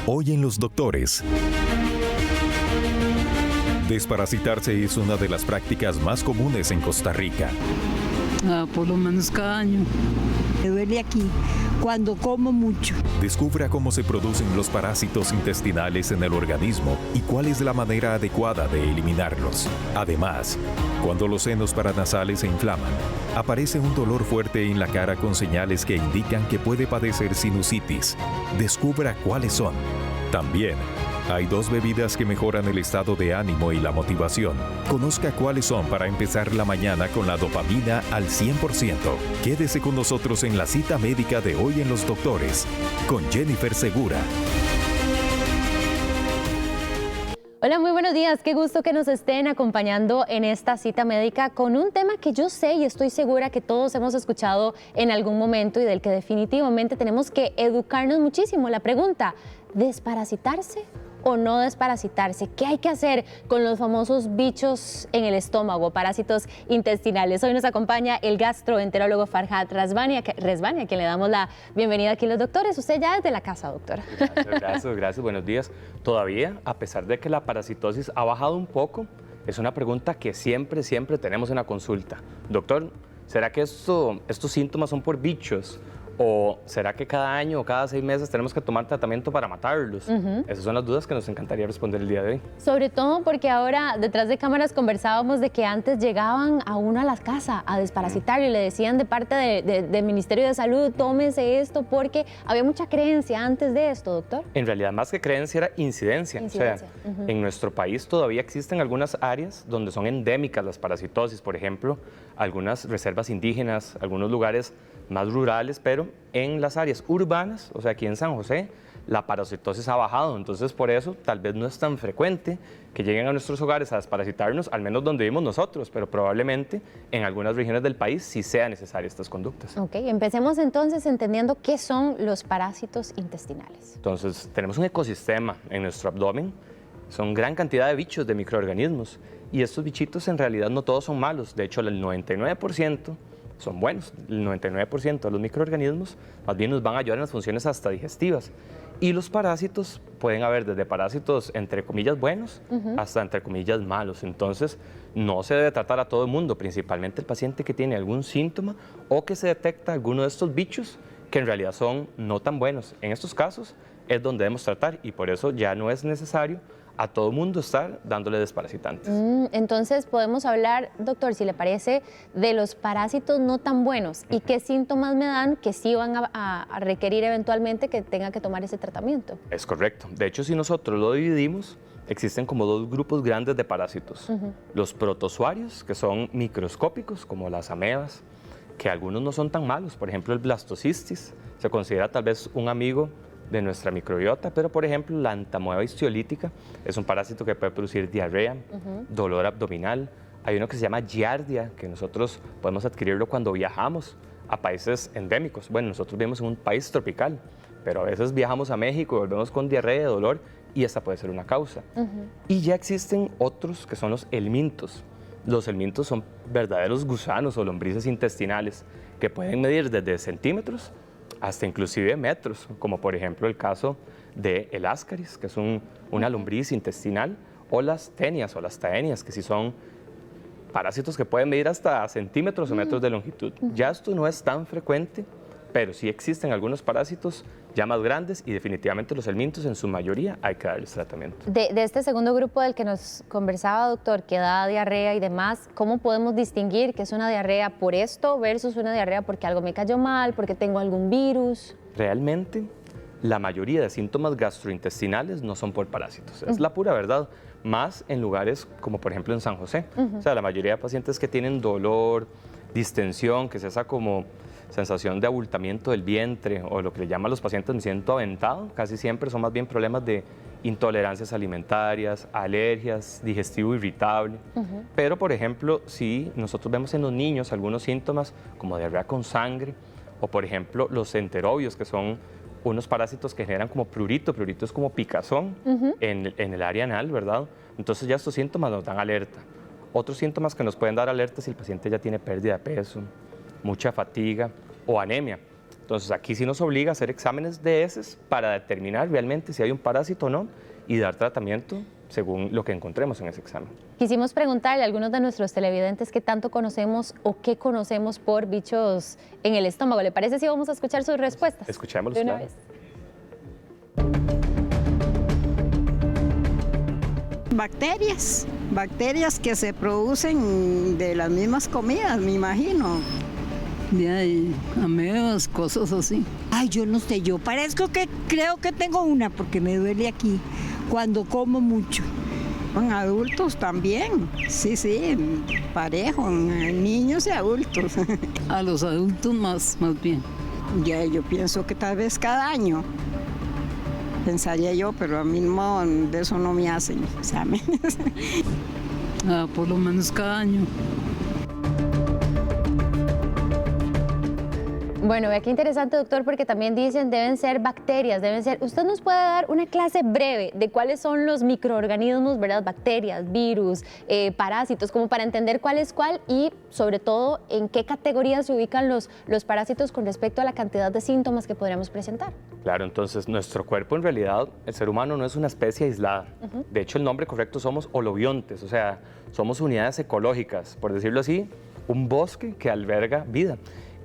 Hoy en Los Doctores. Desparasitarse es una de las prácticas más comunes en Costa Rica. Por lo menos cada año. Me duele aquí cuando como mucho. Descubra cómo se producen los parásitos intestinales en el organismo y cuál es la manera adecuada de eliminarlos. Además, cuando los senos paranasales se inflaman, aparece un dolor fuerte en la cara con señales que indican que puede padecer sinusitis. Descubra cuáles son. También, hay 2 bebidas que mejoran el estado de ánimo y la motivación. Conozca cuáles son para empezar la mañana con la dopamina al 100%. Quédese con nosotros en la cita médica de Hoy en Los Doctores, con Jennifer Segura. Hola, muy buenos días. Qué gusto que nos estén acompañando en esta cita médica con un tema que yo sé y estoy segura que todos hemos escuchado en algún momento y del que definitivamente tenemos que educarnos muchísimo. La pregunta, ¿desparasitarse o no desparasitarse? ¿Qué hay que hacer con los famosos bichos en el estómago, parásitos intestinales? Hoy nos acompaña el gastroenterólogo Farhad Rezvani, a quien le damos la bienvenida aquí a Los Doctores. Usted ya es de la casa, doctor. Gracias. Buenos días. Todavía, a pesar de que la parasitosis ha bajado un poco, es una pregunta que siempre tenemos en la consulta. Doctor, ¿será que estos síntomas son por bichos? ¿O será que cada año o cada 6 meses tenemos que tomar tratamiento para matarlos? Esas son las dudas que nos encantaría responder el día de hoy. Sobre todo porque ahora detrás de cámaras conversábamos de que antes llegaban a uno a la casa a desparasitarlo y le decían de parte del Ministerio de Salud, tómese esto, porque había mucha creencia antes de esto, doctor. En realidad, más que creencia, era incidencia. O sea, en nuestro país todavía existen algunas áreas donde son endémicas las parasitosis, por ejemplo, algunas reservas indígenas, algunos lugares más rurales, pero en las áreas urbanas, o sea, aquí en San José, la parasitosis ha bajado. Entonces, por eso, tal vez no es tan frecuente que lleguen a nuestros hogares a desparasitarnos, al menos donde vivimos nosotros, pero probablemente en algunas regiones del país sí sea necesaria estas conductas. Ok, empecemos entonces entendiendo qué son los parásitos intestinales. Entonces, tenemos un ecosistema en nuestro abdomen, son gran cantidad de bichos, de microorganismos, y estos bichitos en realidad no todos son malos. De hecho, el 99% son buenos. El 99% de los microorganismos más bien nos van a ayudar en las funciones hasta digestivas. Y los parásitos pueden haber desde parásitos entre comillas buenos hasta entre comillas malos. Entonces no se debe tratar a todo el mundo, principalmente el paciente que tiene algún síntoma o que se detecta alguno de estos bichos que en realidad son no tan buenos. En estos casos es donde debemos tratar y por eso ya no es necesario a todo mundo estar dándole desparasitantes. Entonces podemos hablar, doctor, si le parece, de los parásitos no tan buenos y qué síntomas me dan que sí van a requerir eventualmente que tenga que tomar ese tratamiento. Es correcto. De hecho, si nosotros lo dividimos, existen como 2 grupos grandes de parásitos. Los protozoarios, que son microscópicos, como las amebas, que algunos no son tan malos. Por ejemplo, el blastocystis se considera tal vez un amigo de nuestra microbiota, pero por ejemplo la entamoeba histiolítica es un parásito que puede producir diarrea, dolor abdominal. Hay uno que se llama giardia, que nosotros podemos adquirirlo cuando viajamos a países endémicos. Bueno, nosotros vivimos en un país tropical, pero a veces viajamos a México y volvemos con diarrea, dolor, y esta puede ser una causa. Y ya existen otros que son los helmintos. Los helmintos son verdaderos gusanos o lombrices intestinales que pueden medir desde centímetros hasta inclusive metros, como por ejemplo el caso de el ascaris, que es una lombriz intestinal, o las tenias o las taenias, que sí son parásitos que pueden medir hasta centímetros o metros de longitud. Ya esto no es tan frecuente, pero sí existen algunos parásitos ya más grandes y definitivamente los helmintos en su mayoría hay que darles tratamiento. De este segundo grupo del que nos conversaba, doctor, que da diarrea y demás, ¿cómo podemos distinguir que es una diarrea por esto versus una diarrea porque algo me cayó mal, porque tengo algún virus? Realmente, la mayoría de síntomas gastrointestinales no son por parásitos, es la pura verdad, más en lugares como por ejemplo en San José. O sea, la mayoría de pacientes que tienen dolor, distensión, que es esa como sensación de abultamiento del vientre o lo que le llaman los pacientes me siento aventado, casi siempre son más bien problemas de intolerancias alimentarias, alergias, digestivo irritable. Pero, por ejemplo, si nosotros vemos en los niños algunos síntomas como diarrea con sangre o, por ejemplo, los enterobios, que son unos parásitos que generan como prurito es como picazón en el área anal, ¿verdad? Entonces ya estos síntomas nos dan alerta. Otros síntomas que nos pueden dar alerta si el paciente ya tiene pérdida de peso, mucha fatiga o anemia. Entonces aquí sí nos obliga a hacer exámenes de heces para determinar realmente si hay un parásito o no y dar tratamiento según lo que encontremos en ese examen. Quisimos preguntarle a algunos de nuestros televidentes qué tanto conocemos o qué conocemos por bichos en el estómago. ¿Le parece si vamos a escuchar sus respuestas? Escuchémoslos, de una claro. vez. Bacterias que se producen de las mismas comidas, me imagino. De ahí, amebas, cosas así. Ay, yo no sé, yo creo que tengo una porque me duele aquí cuando como mucho. Con adultos también, sí, parejo, niños y adultos. A los adultos más bien. Ya, yo pienso que tal vez cada año. Pensaría yo, pero a mí no, de eso no me hacen exámenes. Por lo menos cada año. Bueno, vea qué interesante, doctor, porque también dicen deben ser bacterias, deben ser... ¿Usted nos puede dar una clase breve de cuáles son los microorganismos, verdad? Bacterias, virus, parásitos, como para entender cuál es cuál y, sobre todo, en qué categorías se ubican los parásitos con respecto a la cantidad de síntomas que podríamos presentar? Claro, entonces nuestro cuerpo en realidad, el ser humano no es una especie aislada. De hecho, el nombre correcto somos holobiontes, o sea, somos unidades ecológicas, por decirlo así, un bosque que alberga vida.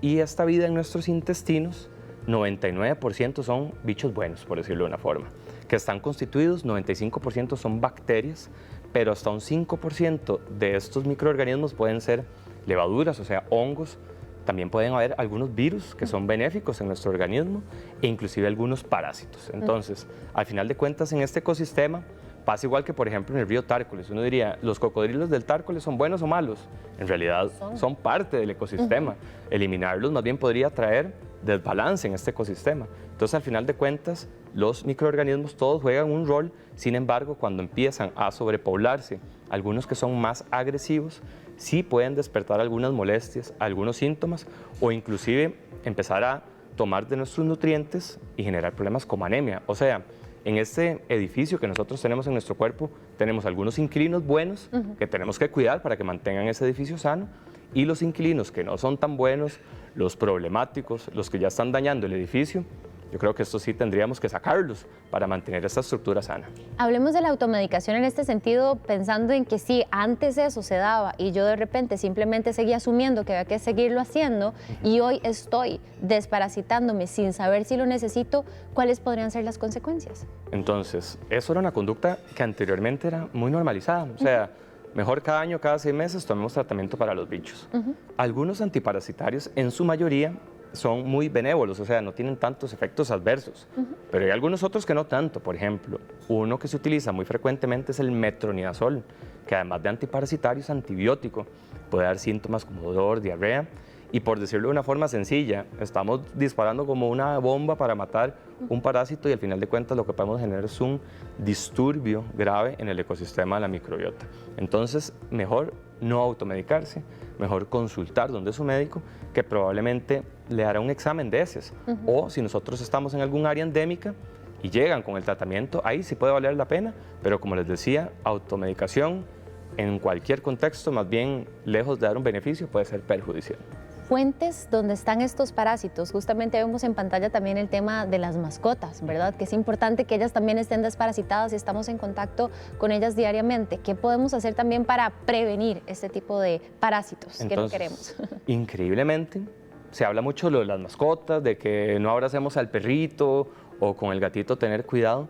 Y esta vida en nuestros intestinos, 99% son bichos buenos, por decirlo de una forma, que están constituidos, 95% son bacterias, pero hasta un 5% de estos microorganismos pueden ser levaduras, o sea, hongos. También pueden haber algunos virus que son benéficos en nuestro organismo e inclusive algunos parásitos. Entonces, al final de cuentas, en este ecosistema pasa igual que, por ejemplo, en el río Tárcoles. Uno diría, ¿los cocodrilos del Tárcoles son buenos o malos? En realidad son parte del ecosistema. Eliminarlos más bien podría traer desbalance en este ecosistema. Entonces, al final de cuentas, los microorganismos todos juegan un rol. Sin embargo, cuando empiezan a sobrepoblarse, algunos que son más agresivos, sí pueden despertar algunas molestias, algunos síntomas o inclusive empezar a tomar de nuestros nutrientes y generar problemas como anemia. O sea, en este edificio que nosotros tenemos en nuestro cuerpo, tenemos algunos inquilinos buenos que tenemos que cuidar para que mantengan ese edificio sano y los inquilinos que no son tan buenos, los problemáticos, los que ya están dañando el edificio. Yo creo que estos sí tendríamos que sacarlos para mantener esta estructura sana. Hablemos de la automedicación en este sentido, pensando en que sí, antes eso se daba y yo de repente simplemente seguía asumiendo que había que seguirlo haciendo y hoy estoy desparasitándome sin saber si lo necesito, ¿cuáles podrían ser las consecuencias? Entonces, eso era una conducta que anteriormente era muy normalizada. O sea, mejor cada año, cada 6 meses tomemos tratamiento para los bichos. Algunos antiparasitarios, en su mayoría, son muy benévolos, o sea, no tienen tantos efectos adversos, pero hay algunos otros que no tanto. Por ejemplo, uno que se utiliza muy frecuentemente es el metronidazol, que además de antiparasitario es antibiótico, puede dar síntomas como dolor, diarrea, y por decirlo de una forma sencilla, estamos disparando como una bomba para matar un parásito y al final de cuentas lo que podemos generar es un disturbio grave en el ecosistema de la microbiota. Entonces, mejor no automedicarse, mejor consultar donde su médico, que probablemente le hará un examen de heces. O si nosotros estamos en algún área endémica y llegan con el tratamiento, ahí sí puede valer la pena, pero como les decía, automedicación en cualquier contexto, más bien lejos de dar un beneficio, puede ser perjudicial. Fuentes donde están estos parásitos. Justamente vemos en pantalla también el tema de las mascotas, ¿verdad? Que es importante que ellas también estén desparasitadas y estamos en contacto con ellas diariamente. ¿Qué podemos hacer también para prevenir este tipo de parásitos que no queremos? Increíblemente, se habla mucho de las mascotas, de que no abracemos al perrito o con el gatito tener cuidado,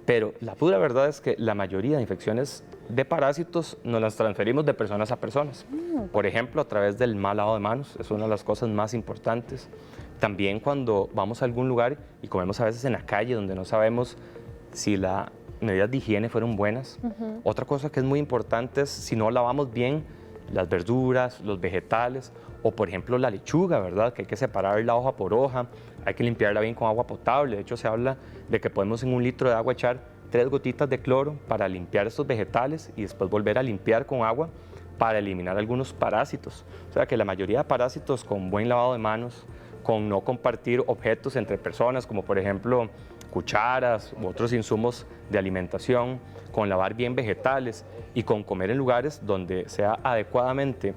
pero la pura verdad es que la mayoría de infecciones de parásitos nos las transferimos de personas a personas. Por ejemplo, a través del mal lavado de manos, es una de las cosas más importantes. También cuando vamos a algún lugar y comemos a veces en la calle donde no sabemos si las medidas de higiene fueron buenas. Otra cosa que es muy importante es si no lavamos bien las verduras, los vegetales o por ejemplo la lechuga, ¿verdad? Que hay que separar la hoja por hoja, hay que limpiarla bien con agua potable. De hecho, se habla de que podemos en 1 litro de agua echar 3 gotitas de cloro para limpiar estos vegetales y después volver a limpiar con agua para eliminar algunos parásitos. O sea que la mayoría de parásitos con buen lavado de manos, con no compartir objetos entre personas, como por ejemplo cucharas u otros insumos de alimentación, con lavar bien vegetales y con comer en lugares donde sea adecuadamente,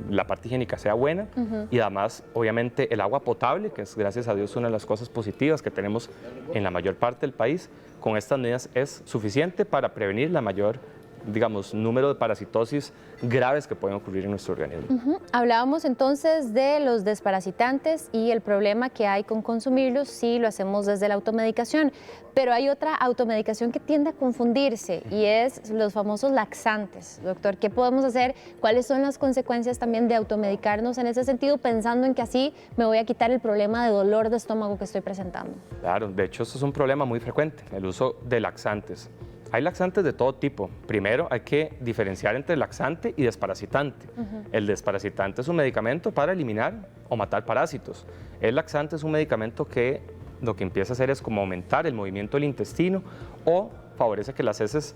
la parte higiénica sea buena y además obviamente el agua potable, que es gracias a Dios una de las cosas positivas que tenemos en la mayor parte del país. Con estas medidas es suficiente para prevenir la mayor, digamos, número de parasitosis graves que pueden ocurrir en nuestro organismo. Hablábamos entonces de los desparasitantes y el problema que hay con consumirlos si lo hacemos desde la automedicación, pero hay otra automedicación que tiende a confundirse y es los famosos laxantes. Doctor, ¿qué podemos hacer? ¿Cuáles son las consecuencias también de automedicarnos en ese sentido, pensando en que así me voy a quitar el problema de dolor de estómago que estoy presentando? Claro, de hecho, eso es un problema muy frecuente, el uso de laxantes. Hay laxantes de todo tipo. Primero hay que diferenciar entre laxante y desparasitante. El desparasitante es un medicamento para eliminar o matar parásitos. El laxante es un medicamento que lo que empieza a hacer es como aumentar el movimiento del intestino o favorece que las heces,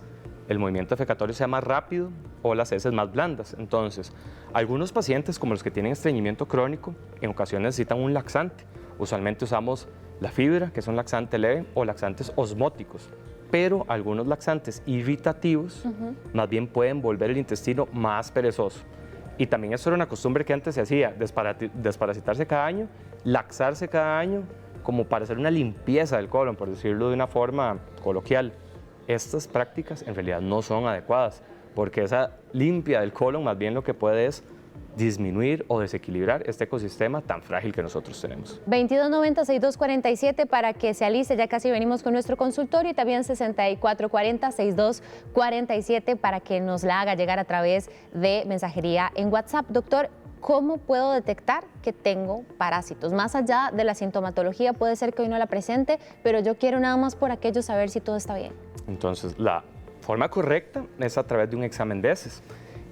el movimiento defecatorio sea más rápido o las heces más blandas. Entonces, algunos pacientes como los que tienen estreñimiento crónico en ocasiones necesitan un laxante. Usualmente usamos la fibra, que es un laxante leve, o laxantes osmóticos. Pero algunos laxantes irritativos más bien pueden volver el intestino más perezoso. Y también eso era una costumbre que antes se hacía, desparasitarse cada año, laxarse cada año, como para hacer una limpieza del colon, por decirlo de una forma coloquial. Estas prácticas en realidad no son adecuadas, porque esa limpia del colon más bien lo que puede es disminuir o desequilibrar este ecosistema tan frágil que nosotros tenemos. 2290-6247 para que se alice, ya casi venimos con nuestro consultorio, y también 6440-6247 para que nos la haga llegar a través de mensajería en WhatsApp. Doctor, ¿cómo puedo detectar que tengo parásitos? Más allá de la sintomatología, puede ser que hoy no la presente, pero yo quiero nada más por aquello saber si todo está bien. Entonces, la forma correcta es a través de un examen de heces.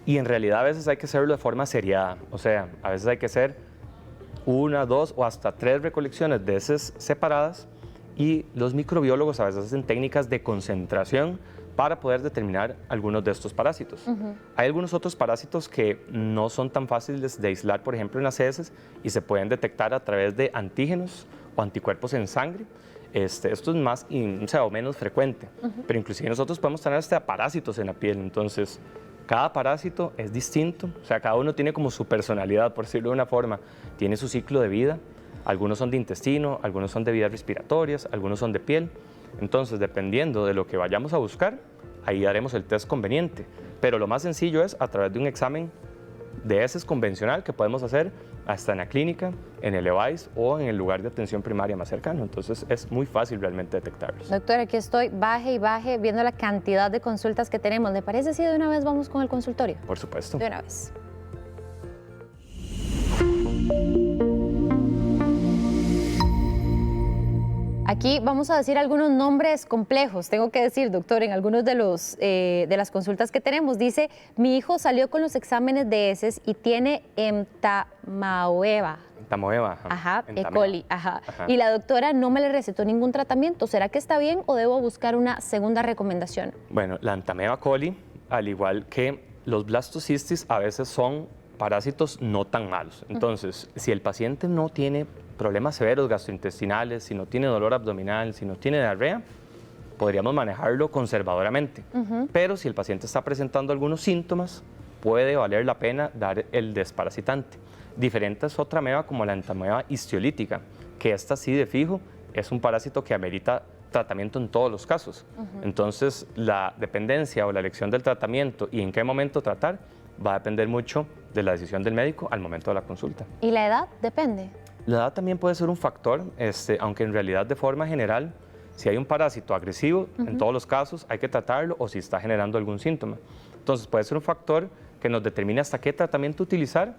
Y en realidad a veces hay que hacerlo de forma seriada, o sea, a veces hay que hacer 1, 2 o hasta 3 recolecciones de heces separadas y los microbiólogos a veces hacen técnicas de concentración para poder determinar algunos de estos parásitos. Hay algunos otros parásitos que no son tan fáciles de aislar, por ejemplo, en las heces y se pueden detectar a través de antígenos o anticuerpos en sangre. Esto es más o menos frecuente, pero inclusive nosotros podemos tener hasta parásitos en la piel, entonces cada parásito es distinto, o sea, cada uno tiene como su personalidad, por decirlo de una forma, tiene su ciclo de vida, algunos son de intestino, algunos son de vías respiratorias, algunos son de piel, entonces dependiendo de lo que vayamos a buscar, ahí haremos el test conveniente, pero lo más sencillo es a través de un examen de heces convencional que podemos hacer hasta en la clínica, en el EVAIS o en el lugar de atención primaria más cercano. Entonces es muy fácil realmente detectarlos. Doctor, aquí estoy, baje y baje, viendo la cantidad de consultas que tenemos. ¿Le parece si de una vez vamos con el consultorio? Por supuesto. De una vez. Aquí vamos a decir algunos nombres complejos, tengo que decir, doctor, en algunos de las consultas que tenemos. Dice, mi hijo salió con los exámenes de heces y tiene entamoeba. Entamoeba, ajá. E. coli, ajá. Y la doctora no me le recetó ningún tratamiento. ¿Será que está bien o debo buscar una segunda recomendación? Bueno, la entamoeba coli, al igual que los blastocistis, a veces son parásitos no tan malos. Entonces, si el paciente no tiene problemas severos gastrointestinales, si no tiene dolor abdominal, si no tiene diarrea, podríamos manejarlo conservadoramente. Pero si el paciente está presentando algunos síntomas, puede valer la pena dar el desparasitante. Diferente es otra ameba como la entamoeba histiolítica, que esta sí de fijo es un parásito que amerita tratamiento en todos los casos. Entonces, la dependencia o la elección del tratamiento y en qué momento tratar va a depender mucho de la decisión del médico al momento de la consulta. ¿Y la edad? Depende. La edad también puede ser un factor, aunque en realidad de forma general, si hay un parásito agresivo, en todos los casos hay que tratarlo o si está generando algún síntoma. Entonces puede ser un factor que nos determine hasta qué tratamiento utilizar,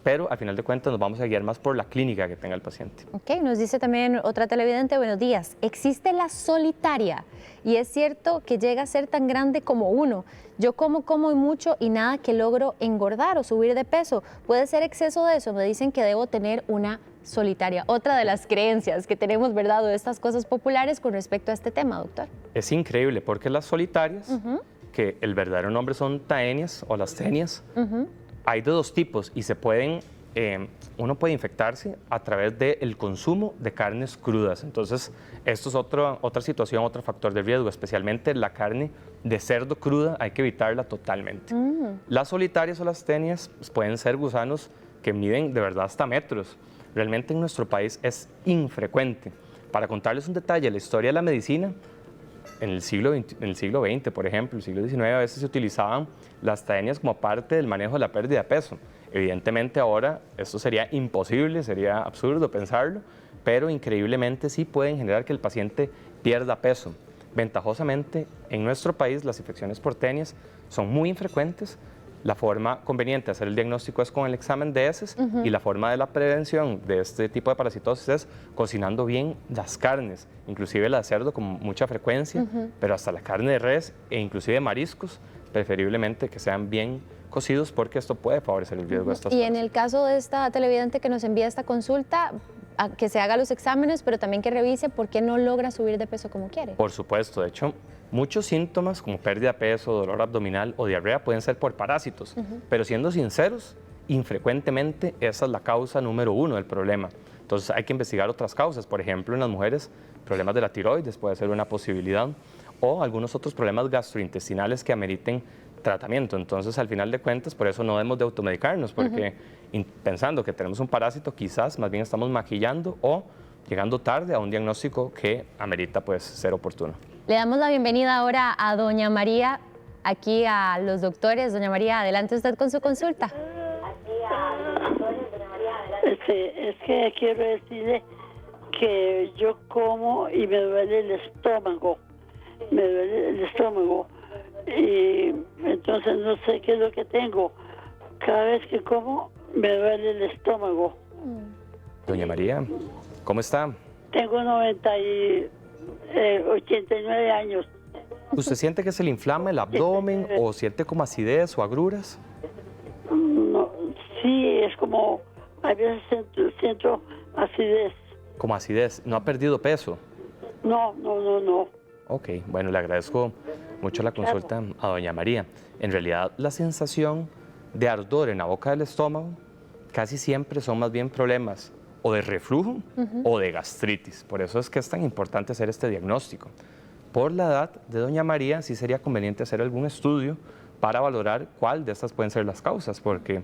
pero al final de cuentas nos vamos a guiar más por la clínica que tenga el paciente. Ok, nos dice también otra televidente, buenos días, existe la solitaria y es cierto que llega a ser tan grande como uno. Yo como y mucho y nada que logro engordar o subir de peso. ¿Puede ser exceso de eso? Me dicen que debo tener una solitaria. Otra de las creencias que tenemos, ¿verdad?, de estas cosas populares con respecto a este tema, doctor. Es increíble porque las solitarias, que el verdadero nombre son taenias o las tenias, hay de dos tipos y se pueden uno puede infectarse a través del consumo de carnes crudas. Entonces, esto es otra situación, otro factor de riesgo, especialmente la carne de cerdo cruda, hay que evitarla totalmente. Las solitarias o las tenias pueden ser gusanos que miden de verdad hasta metros. Realmente en nuestro país es infrecuente. Para contarles un detalle, la historia de la medicina, en el siglo XX, por ejemplo, el siglo XIX, a veces se utilizaban las tenias como parte del manejo de la pérdida de peso. Evidentemente ahora esto sería imposible, sería absurdo pensarlo, pero increíblemente sí pueden generar que el paciente pierda peso. Ventajosamente, en nuestro país las infecciones por tenias son muy infrecuentes. La forma conveniente de hacer el diagnóstico es con el examen de heces y la forma de la prevención de este tipo de parasitosis es cocinando bien las carnes, inclusive la de cerdo con mucha frecuencia, pero hasta la carne de res e inclusive mariscos, preferiblemente que sean bien cocidos porque esto puede favorecer el riesgo de estas Y cosas. en el caso de esta televidente que nos envía esta consulta, que se haga los exámenes, pero también que revise por qué no logra subir de peso como quiere. Por supuesto, de hecho, muchos síntomas como pérdida de peso, dolor abdominal o diarrea pueden ser por parásitos, pero siendo sinceros, infrecuentemente esa es la causa número uno del problema. Entonces hay que investigar otras causas, por ejemplo, en las mujeres, problemas de la tiroides puede ser una posibilidad, o algunos otros problemas gastrointestinales que ameriten tratamiento. Entonces, al final de cuentas, por eso no debemos de automedicarnos, porque pensando que tenemos un parásito, quizás más bien estamos maquillando o llegando tarde a un diagnóstico que amerita pues ser oportuno. Le damos la bienvenida ahora a doña María, aquí a los doctores. Doña María, adelante usted con su consulta. Es que quiero decirle que yo como y me duele el estómago. Me duele el estómago. Y entonces no sé qué es lo que tengo. Cada vez que como me duele el estómago. Doña María, ¿cómo está? Tengo 89 años. ¿Usted siente que se le inflama el abdomen o siente como acidez o agruras? No, sí, es como, a veces siento acidez. Como acidez, ¿no ha perdido peso? No. Ok, bueno, le agradezco mucho la consulta a doña María. En realidad, la sensación de ardor en la boca del estómago casi siempre son más bien problemas o de reflujo o de gastritis. Por eso es que es tan importante hacer este diagnóstico. Por la edad de doña María, sí sería conveniente hacer algún estudio para valorar cuál de estas pueden ser las causas, porque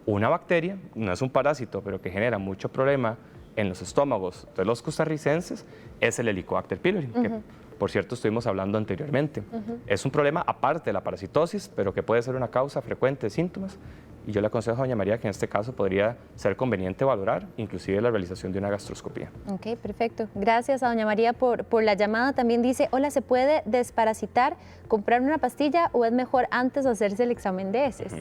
una bacteria, no es un parásito, pero que genera mucho problema en los estómagos de los costarricenses, es el Helicobacter pylori, que por cierto estuvimos hablando anteriormente. Es un problema aparte de la parasitosis, pero que puede ser una causa frecuente de síntomas, y yo le aconsejo a doña María que en este caso podría ser conveniente valorar inclusive la realización de una gastroscopía. Ok, perfecto. Gracias a doña María por la llamada. También dice, hola, ¿se puede desparasitar, comprar una pastilla o es mejor antes hacerse el examen de heces?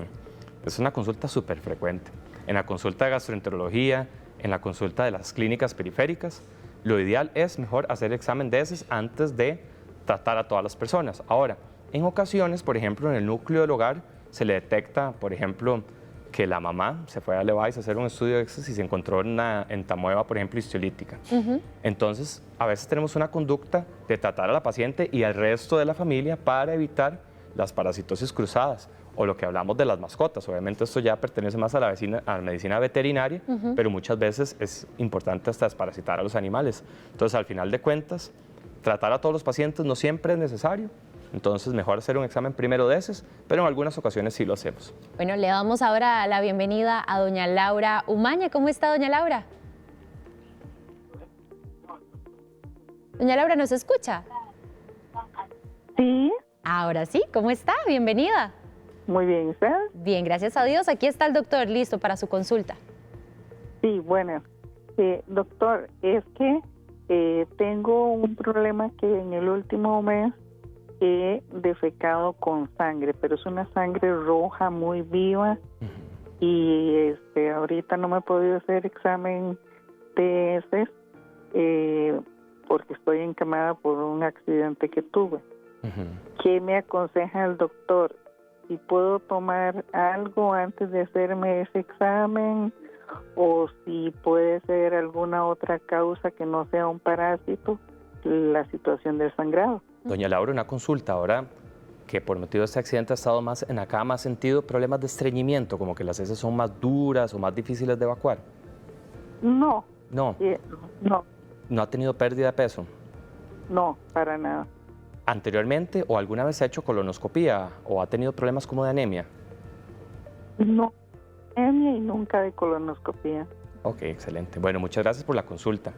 Es una consulta súper frecuente. En la consulta de gastroenterología, en la consulta de las clínicas periféricas, lo ideal es mejor hacer el examen de heces antes de tratar a todas las personas. Ahora, en ocasiones, por ejemplo, en el núcleo del hogar, se le detecta, por ejemplo, que la mamá se fue a Levi's a hacer un estudio de heces y se encontró una entamoeba, por ejemplo, histiolítica. Entonces, a veces tenemos una conducta de tratar a la paciente y al resto de la familia para evitar las parasitosis cruzadas o lo que hablamos de las mascotas. Obviamente esto ya pertenece más a la medicina veterinaria, pero muchas veces es importante hasta desparasitar a los animales. Entonces, al final de cuentas, tratar a todos los pacientes no siempre es necesario. Entonces, mejor hacer un examen primero de heces, pero en algunas ocasiones sí lo hacemos. Bueno, le damos ahora la bienvenida a doña Laura Umaña. ¿Cómo está, doña Laura? Doña Laura, ¿nos escucha? Sí, Ahora sí, ¿cómo está? Bienvenida. muy bien, ¿usted? Bien, gracias a Dios. Aquí está el doctor listo para su consulta. Sí, bueno, doctor, es que tengo un problema que en el último mes he defecado con sangre, pero es una sangre roja muy viva y ahorita no me he podido hacer examen de heces porque estoy encamada por un accidente que tuve. ¿Qué me aconseja el doctor? Si puedo tomar algo antes de hacerme ese examen o si puede ser alguna otra causa que no sea un parásito, la situación del sangrado. Doña Laura, una consulta ahora que por motivo de este accidente ha estado más en la cama, ¿ha sentido problemas de estreñimiento, como que las heces son más duras o más difíciles de evacuar? No. No. No, ¿No ha tenido pérdida de peso? no, para nada. ¿Anteriormente o alguna vez ha hecho colonoscopía o ha tenido problemas como de anemia? No, anemia y nunca de colonoscopía. Ok, excelente. Bueno, muchas gracias por la consulta.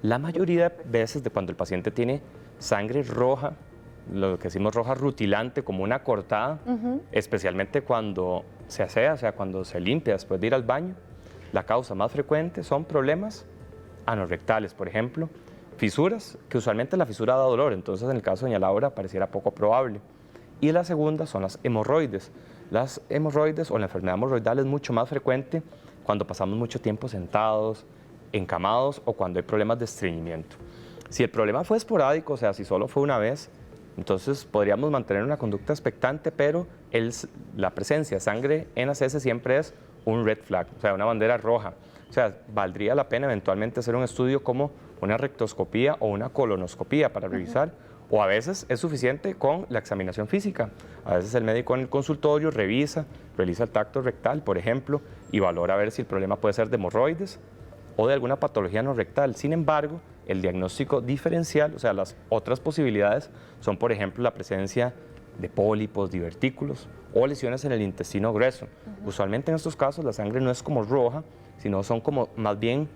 La mayoría de veces de cuando el paciente tiene sangre roja, lo que decimos roja rutilante, como una cortada, especialmente cuando se asea, o sea, cuando se limpia después de ir al baño, la causa más frecuente son problemas anorrectales, por ejemplo, fisuras, que usualmente la fisura da dolor, entonces en el caso de doña Laura pareciera poco probable. Y la segunda son las hemorroides. Las hemorroides o la enfermedad hemorroidal es mucho más frecuente cuando pasamos mucho tiempo sentados, encamados o cuando hay problemas de estreñimiento. Si el problema fue esporádico, o sea, si solo fue una vez, entonces podríamos mantener una conducta expectante, pero la presencia de sangre en las heces siempre es un red flag, o sea, una bandera roja. O sea, valdría la pena eventualmente hacer un estudio como una rectoscopía o una colonoscopía para revisar, o a veces es suficiente con la examinación física. A veces el médico en el consultorio realiza el tacto rectal, por ejemplo, y valora a ver si el problema puede ser de hemorroides o de alguna patología no rectal. Sin embargo, el diagnóstico diferencial, o sea, las otras posibilidades son, por ejemplo, la presencia de pólipos, divertículos o lesiones en el intestino grueso. Usualmente en estos casos la sangre no es como roja, sino son como más bien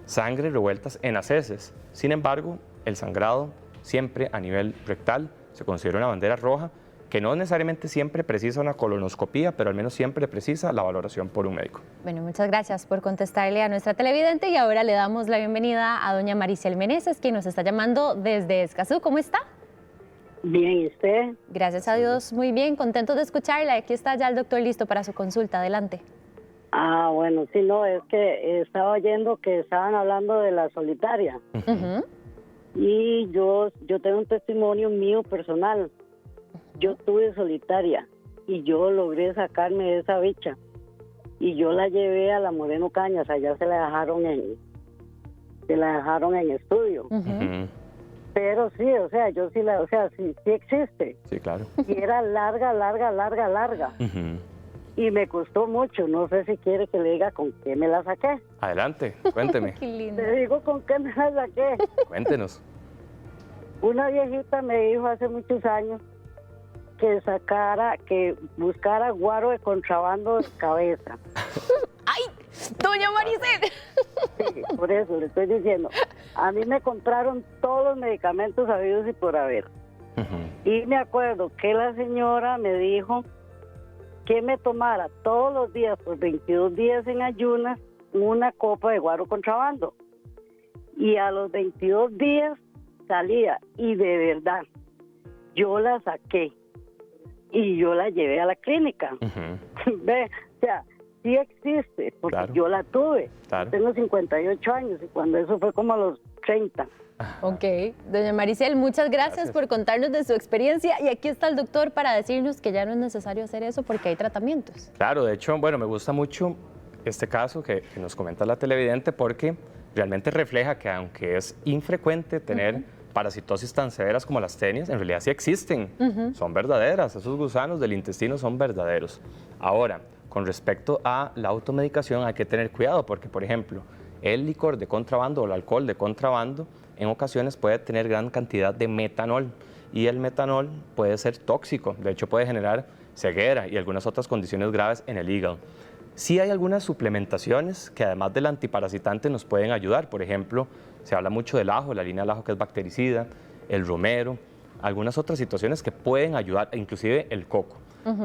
sangre revueltas en las heces. Sin embargo, el sangrado siempre a nivel rectal se considera una bandera roja que no necesariamente siempre precisa una colonoscopía, pero al menos siempre precisa la valoración por un médico. Bueno, muchas gracias por contestarle a nuestra televidente y ahora le damos la bienvenida a doña Maricel Meneses, quien nos está llamando desde Escazú. ¿Cómo está? Bien, ¿y usted? Gracias a Dios, muy bien, contentos de escucharla. Aquí está ya el doctor listo para su consulta. Adelante. Ah, bueno, sí, no, es que estaba oyendo que estaban hablando de la solitaria. Y yo tengo un testimonio mío personal. Yo tuve solitaria y yo logré sacarme de esa bicha. Y yo la llevé a la Moreno Cañas, allá se la dejaron en estudio. Pero sí, o sea, yo sí sí existe. Sí, claro. Y era larga. Y me costó mucho, no sé si quiere que le diga con qué me la saqué. Adelante, cuénteme. Qué lindo. Le digo con qué me la saqué. Cuéntenos. Una viejita me dijo hace muchos años que buscara guaro de contrabando de cabeza. ¡Ay! ¡Doña Maricel! Sí, por eso le estoy diciendo. A mí me compraron todos los medicamentos habidos y por haber. Y me acuerdo que la señora me dijo que me tomara todos los días, por 22 días en ayunas, una copa de guaro contrabando. Y a los 22 días salía, y de verdad, yo la saqué y yo la llevé a la clínica. Ve, o sea, sí existe, porque claro, yo la tuve. Claro. Tengo 58 años y cuando eso fue como a los 30. Ok, doña Maricel, muchas gracias por contarnos de su experiencia y aquí está el doctor para decirnos que ya no es necesario hacer eso porque hay tratamientos. Claro, de hecho, bueno, me gusta mucho este caso que nos comenta la televidente porque realmente refleja que aunque es infrecuente tener parasitosis tan severas como las tenias, en realidad sí existen, son verdaderas, esos gusanos del intestino son verdaderos. Ahora, con respecto a la automedicación hay que tener cuidado porque, por ejemplo, el licor de contrabando o el alcohol de contrabando en ocasiones puede tener gran cantidad de metanol y el metanol puede ser tóxico, de hecho puede generar ceguera y algunas otras condiciones graves en el hígado. Sí hay algunas suplementaciones que además del antiparasitante nos pueden ayudar, por ejemplo, se habla mucho del ajo, la línea del ajo que es bactericida, el romero, algunas otras situaciones que pueden ayudar, inclusive el coco,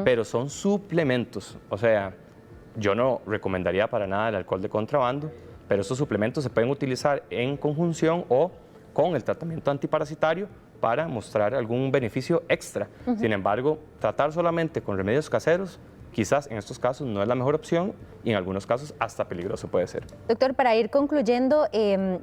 pero son suplementos, o sea, yo no recomendaría para nada el alcohol de contrabando, pero estos suplementos se pueden utilizar en conjunción o con el tratamiento antiparasitario para mostrar algún beneficio extra. Sin embargo, tratar solamente con remedios caseros quizás en estos casos no es la mejor opción y en algunos casos hasta peligroso puede ser. Doctor, para ir concluyendo,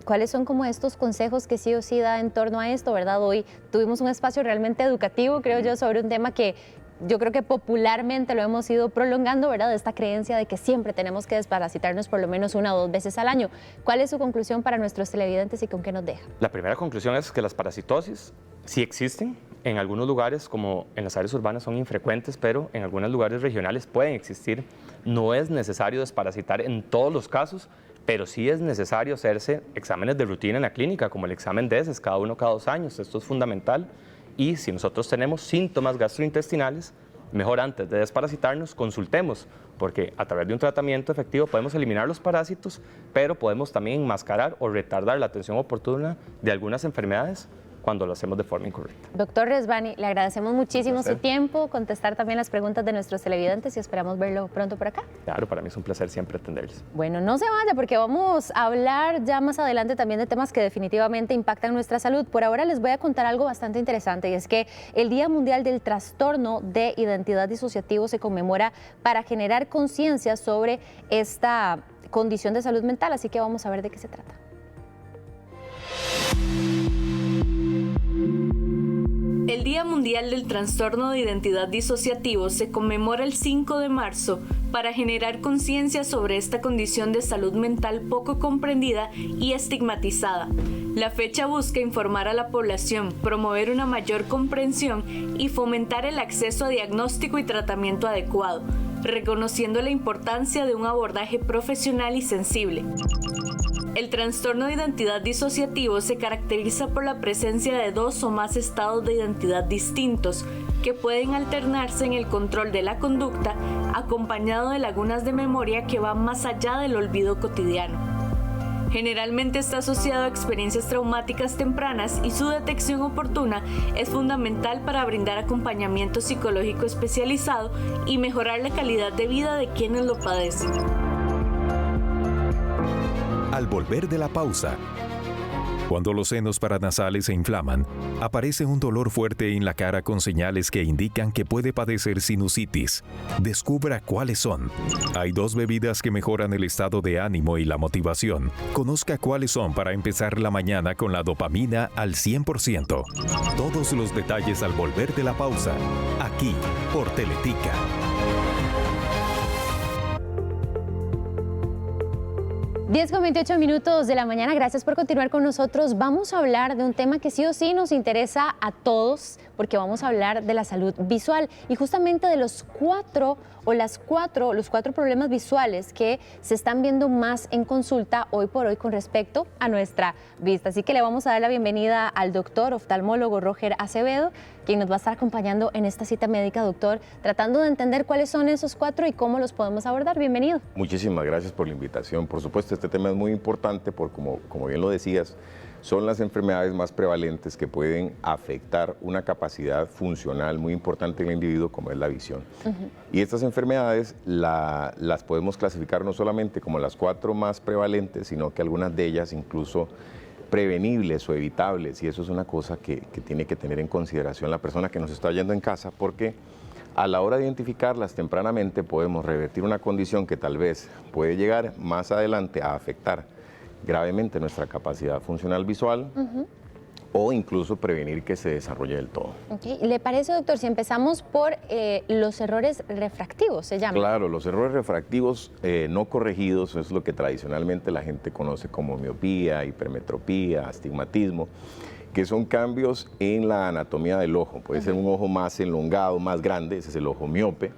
¿cuáles son como estos consejos que sí o sí da en torno a esto, verdad? Hoy tuvimos un espacio realmente educativo, creo yo, sobre un tema que yo creo que popularmente lo hemos ido prolongando, ¿verdad? Esta creencia de que siempre tenemos que desparasitarnos por lo menos 1 o 2 veces al año. ¿Cuál es su conclusión para nuestros televidentes y con qué nos deja? La primera conclusión es que las parasitosis sí existen, en algunos lugares, como en las áreas urbanas, son infrecuentes, pero en algunos lugares regionales pueden existir. No es necesario desparasitar en todos los casos, pero sí es necesario hacerse exámenes de rutina en la clínica, como el examen de heces, cada 2 años. Esto es fundamental. Y si nosotros tenemos síntomas gastrointestinales, mejor antes de desparasitarnos, consultemos, porque a través de un tratamiento efectivo podemos eliminar los parásitos, pero podemos también enmascarar o retardar la atención oportuna de algunas enfermedades cuando lo hacemos de forma incorrecta. Doctor Rezvani, le agradecemos muchísimo su tiempo, contestar también las preguntas de nuestros televidentes y esperamos verlo pronto por acá. Claro, para mí es un placer siempre atenderles. Bueno, no se vaya porque vamos a hablar ya más adelante también de temas que definitivamente impactan nuestra salud. Por ahora les voy a contar algo bastante interesante y es que el Día Mundial del Trastorno de Identidad Disociativo se conmemora para generar conciencia sobre esta condición de salud mental, así que vamos a ver de qué se trata. El Día Mundial del Trastorno de Identidad Disociativo se conmemora el 5 de marzo para generar conciencia sobre esta condición de salud mental poco comprendida y estigmatizada. La fecha busca informar a la población, promover una mayor comprensión y fomentar el acceso a diagnóstico y tratamiento adecuado, reconociendo la importancia de un abordaje profesional y sensible. El trastorno de identidad disociativo se caracteriza por la presencia de 2 o más estados de identidad distintos que pueden alternarse en el control de la conducta, acompañado de lagunas de memoria que van más allá del olvido cotidiano. Generalmente está asociado a experiencias traumáticas tempranas y su detección oportuna es fundamental para brindar acompañamiento psicológico especializado y mejorar la calidad de vida de quienes lo padecen. Al volver de la pausa, cuando los senos paranasales se inflaman, aparece un dolor fuerte en la cara con señales que indican que puede padecer sinusitis. Descubra cuáles son. Hay 2 bebidas que mejoran el estado de ánimo y la motivación. Conozca cuáles son para empezar la mañana con la dopamina al 100%. Todos los detalles al volver de la pausa, aquí por Teletica. 10:28 de la mañana, gracias por continuar con nosotros. Vamos a hablar de un tema que sí o sí nos interesa a todos, porque vamos a hablar de la salud visual y justamente de los cuatro problemas visuales que se están viendo más en consulta hoy por hoy con respecto a nuestra vista. Así que le vamos a dar la bienvenida al doctor oftalmólogo Roger Acevedo, quien nos va a estar acompañando en esta cita médica, doctor, tratando de entender cuáles son esos 4 y cómo los podemos abordar. Bienvenido. Muchísimas gracias por la invitación. Por supuesto, este tema es muy importante porque, como bien lo decías, son las enfermedades más prevalentes que pueden afectar una capacidad funcional muy importante en el individuo, como es la visión. Y estas enfermedades las podemos clasificar no solamente como las 4 más prevalentes, sino que algunas de ellas incluso prevenibles o evitables, y eso es una cosa que tiene que tener en consideración la persona que nos está oyendo en casa, porque a la hora de identificarlas tempranamente podemos revertir una condición que tal vez puede llegar más adelante a afectar gravemente nuestra capacidad funcional visual o incluso prevenir que se desarrolle del todo. Okay. ¿Le parece, doctor, si empezamos por los errores refractivos, se llama? Claro, los errores refractivos no corregidos es lo que tradicionalmente la gente conoce como miopía, hipermetropía, astigmatismo, que son cambios en la anatomía del ojo. Puede ser un ojo más elongado, más grande, ese es el ojo miope,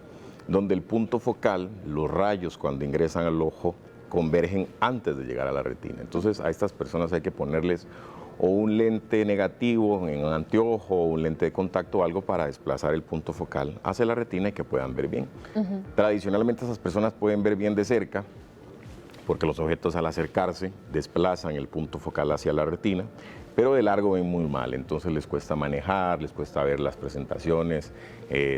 donde el punto focal, los rayos cuando ingresan al ojo, convergen antes de llegar a la retina. Entonces a estas personas hay que ponerles o un lente negativo en un anteojo o un lente de contacto o algo para desplazar el punto focal hacia la retina y que puedan ver bien. Tradicionalmente esas personas pueden ver bien de cerca porque los objetos al acercarse desplazan el punto focal hacia la retina, pero de largo ven muy mal, entonces les cuesta manejar, les cuesta ver las presentaciones,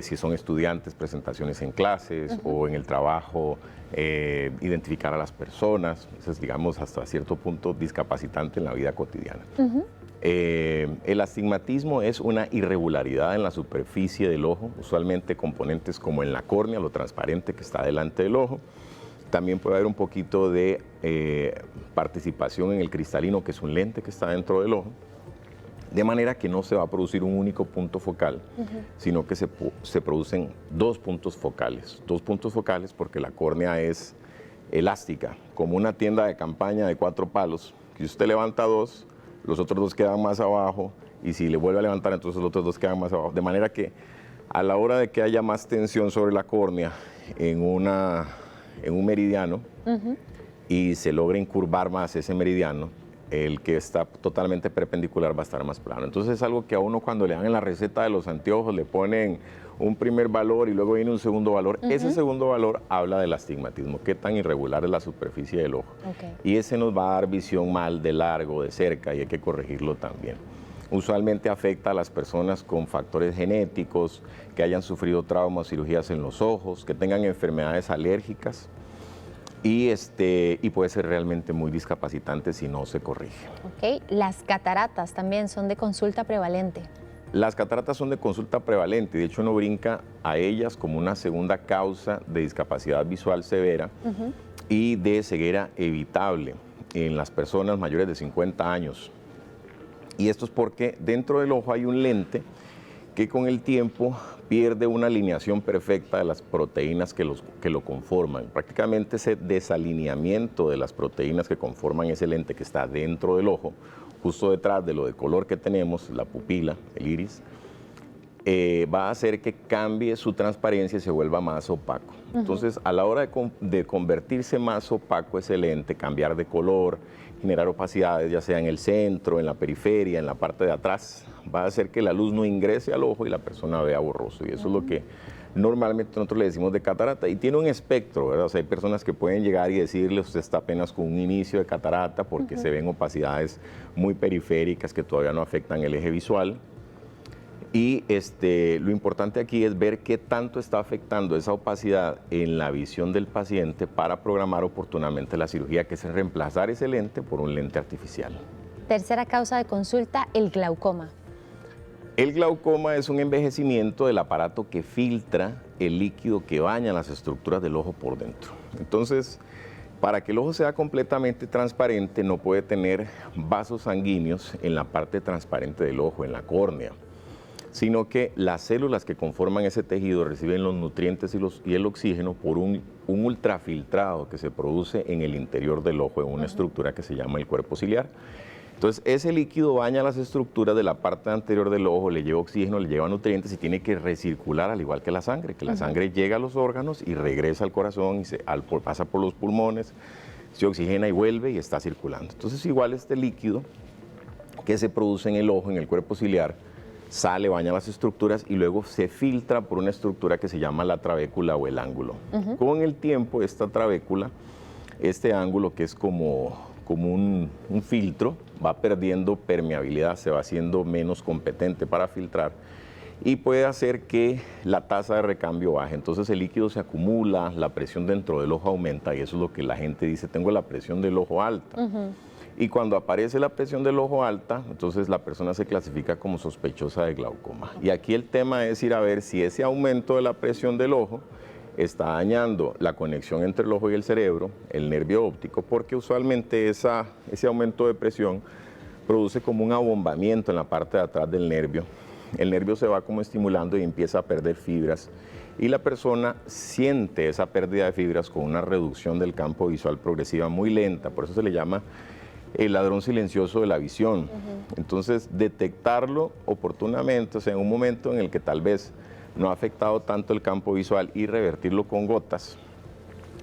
si son estudiantes, presentaciones en clases o en el trabajo, identificar a las personas, eso es, digamos, hasta cierto punto discapacitante en la vida cotidiana. El astigmatismo es una irregularidad en la superficie del ojo, usualmente componentes como en la córnea, lo transparente que está delante del ojo. También puede haber un poquito de participación en el cristalino, que es un lente que está dentro del ojo, de manera que no se va a producir un único punto focal, sino que se producen 2 puntos focales. 2 puntos focales porque la córnea es elástica, como una tienda de campaña de 4 palos, que usted levanta 2, los otros 2 quedan más abajo y si le vuelve a levantar, entonces los otros dos quedan más abajo. De manera que a la hora de que haya más tensión sobre la córnea en un meridiano y se logra incurvar más ese meridiano, el que está totalmente perpendicular va a estar más plano. Entonces es algo que a uno cuando le dan en la receta de los anteojos le ponen un primer valor y luego viene un segundo valor. Ese segundo valor habla del astigmatismo, qué tan irregular es la superficie del ojo. Y ese nos va a dar visión mal de largo, de cerca, y hay que corregirlo también. Usualmente afecta a las personas con factores genéticos, que hayan sufrido traumas o cirugías en los ojos, que tengan enfermedades alérgicas, y puede ser realmente muy discapacitante si no se corrige. Las cataratas también son de consulta prevalente. Las cataratas son de consulta prevalente, de hecho uno brinca a ellas como una segunda causa de discapacidad visual severa y de ceguera evitable en las personas mayores de 50 años. Y esto es porque dentro del ojo hay un lente que con el tiempo pierde una alineación perfecta de las proteínas que lo conforman. Prácticamente ese desalineamiento de las proteínas que conforman ese lente que está dentro del ojo, justo detrás de lo de color que tenemos, la pupila, el iris, va a hacer que cambie su transparencia y se vuelva más opaco. Entonces, a la hora de convertirse más opaco ese lente, cambiar de color, generar opacidades, ya sea en el centro, en la periferia, en la parte de atrás, va a hacer que la luz no ingrese al ojo y la persona vea borroso. Y eso es lo que normalmente nosotros le decimos de catarata. Y tiene un espectro, ¿verdad? O sea, hay personas que pueden llegar y decirle, usted está apenas con un inicio de catarata porque se ven opacidades muy periféricas que todavía no afectan el eje visual. Y lo importante aquí es ver qué tanto está afectando esa opacidad en la visión del paciente para programar oportunamente la cirugía, que es reemplazar ese lente por un lente artificial. Tercera causa de consulta, el glaucoma. El glaucoma es un envejecimiento del aparato que filtra el líquido que baña las estructuras del ojo por dentro. Entonces, para que el ojo sea completamente transparente, no puede tener vasos sanguíneos en la parte transparente del ojo, en la córnea, sino que las células que conforman ese tejido reciben los nutrientes y el oxígeno por un ultrafiltrado que se produce en el interior del ojo, en una estructura que se llama el cuerpo ciliar. Entonces, ese líquido baña las estructuras de la parte anterior del ojo, le lleva oxígeno, le lleva nutrientes y tiene que recircular al igual que la sangre, que la sangre llega a los órganos y regresa al corazón y pasa por los pulmones, se oxigena y vuelve y está circulando. Entonces, igual este líquido que se produce en el ojo, en el cuerpo ciliar, sale, baña las estructuras y luego se filtra por una estructura que se llama la trabécula o el ángulo. Con el tiempo, esta trabécula, este ángulo que es como un filtro, va perdiendo permeabilidad, se va haciendo menos competente para filtrar y puede hacer que la tasa de recambio baje. Entonces el líquido se acumula, la presión dentro del ojo aumenta y eso es lo que la gente dice, tengo la presión del ojo alta. Y cuando aparece la presión del ojo alta, entonces la persona se clasifica como sospechosa de glaucoma. Y aquí el tema es ir a ver si ese aumento de la presión del ojo está dañando la conexión entre el ojo y el cerebro, el nervio óptico, porque usualmente ese aumento de presión produce como un abombamiento en la parte de atrás del nervio. El nervio se va como estimulando y empieza a perder fibras y la persona siente esa pérdida de fibras con una reducción del campo visual progresiva muy lenta, por eso se le llama el ladrón silencioso de la visión. Entonces, detectarlo oportunamente, o sea, en un momento en el que tal vez no ha afectado tanto el campo visual y revertirlo con gotas,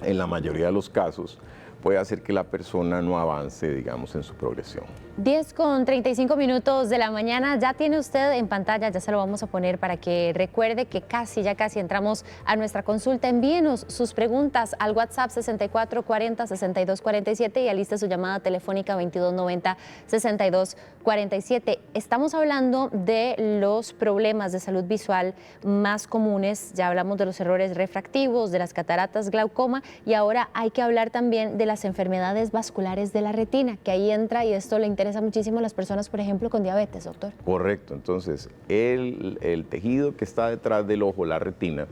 en la mayoría de los casos, puede hacer que la persona no avance, digamos, en su progresión. 10:35 de la mañana, ya tiene usted en pantalla, ya se lo vamos a poner para que recuerde que ya casi entramos a nuestra consulta. Envíenos sus preguntas al WhatsApp 6440-6247 y aliste su llamada telefónica 2290-6247. Estamos hablando de los problemas de salud visual más comunes, ya hablamos de los errores refractivos, de las cataratas, glaucoma, y ahora hay que hablar también de las enfermedades vasculares de la retina, que ahí entra, y esto le interesa muchísimo a las personas, por ejemplo, con diabetes, doctor. Correcto, entonces el tejido que está detrás del ojo, la retina,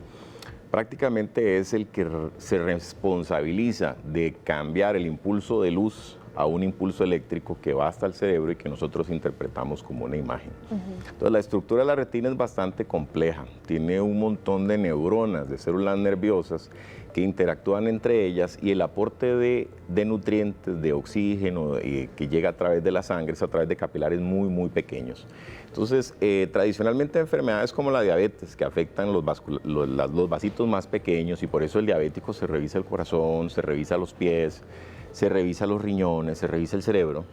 prácticamente es el que se responsabiliza de cambiar el impulso de luz a un impulso eléctrico que va hasta el cerebro y que nosotros interpretamos como una imagen. Entonces, la estructura de la retina es bastante compleja. Tiene un montón de neuronas, de células nerviosas que interactúan entre ellas, y el aporte de nutrientes, de oxígeno que llega a través de la sangre es a través de capilares muy, muy pequeños. Entonces, tradicionalmente enfermedades como la diabetes, que afectan los vasitos más pequeños, y por eso el diabético se revisa el corazón, se revisa los pies, se revisa los riñones, se revisa el cerebro,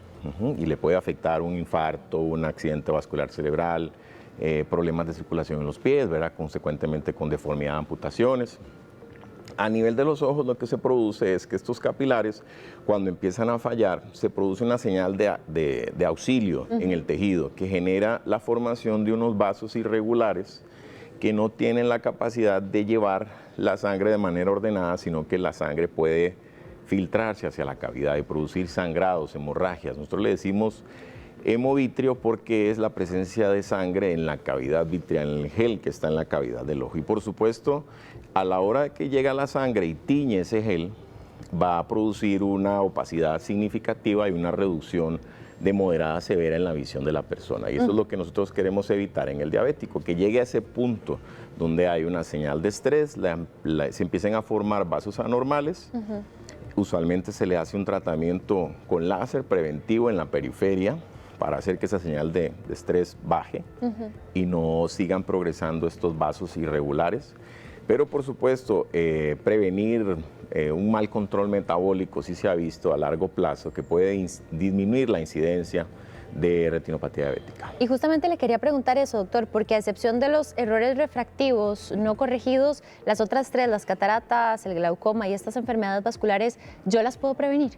y le puede afectar un infarto, un accidente vascular cerebral, problemas de circulación en los pies, ¿verdad? Consecuentemente con deformidad, amputaciones. A nivel de los ojos, lo que se produce es que estos capilares, cuando empiezan a fallar, se produce una señal de auxilio en el tejido que genera la formación de unos vasos irregulares que no tienen la capacidad de llevar la sangre de manera ordenada, sino que la sangre puede filtrarse hacia la cavidad y producir sangrados, hemorragias. Nosotros le decimos hemovitrio porque es la presencia de sangre en la cavidad vitreal, en el gel que está en la cavidad del ojo. Y por supuesto, a la hora de que llega la sangre y tiñe ese gel, va a producir una opacidad significativa y una reducción de moderada a severa en la visión de la persona. Y eso es lo que nosotros queremos evitar en el diabético, que llegue a ese punto donde hay una señal de estrés, se empiecen a formar vasos anormales. Usualmente se le hace un tratamiento con láser preventivo en la periferia para hacer que esa señal de estrés baje y no sigan progresando estos vasos irregulares. Pero por supuesto, prevenir un mal control metabólico sí se ha visto a largo plazo que puede disminuir la incidencia de retinopatía diabética. Y justamente le quería preguntar eso, doctor, porque a excepción de los errores refractivos no corregidos, las otras tres, las cataratas, el glaucoma y estas enfermedades vasculares, ¿yo las puedo prevenir?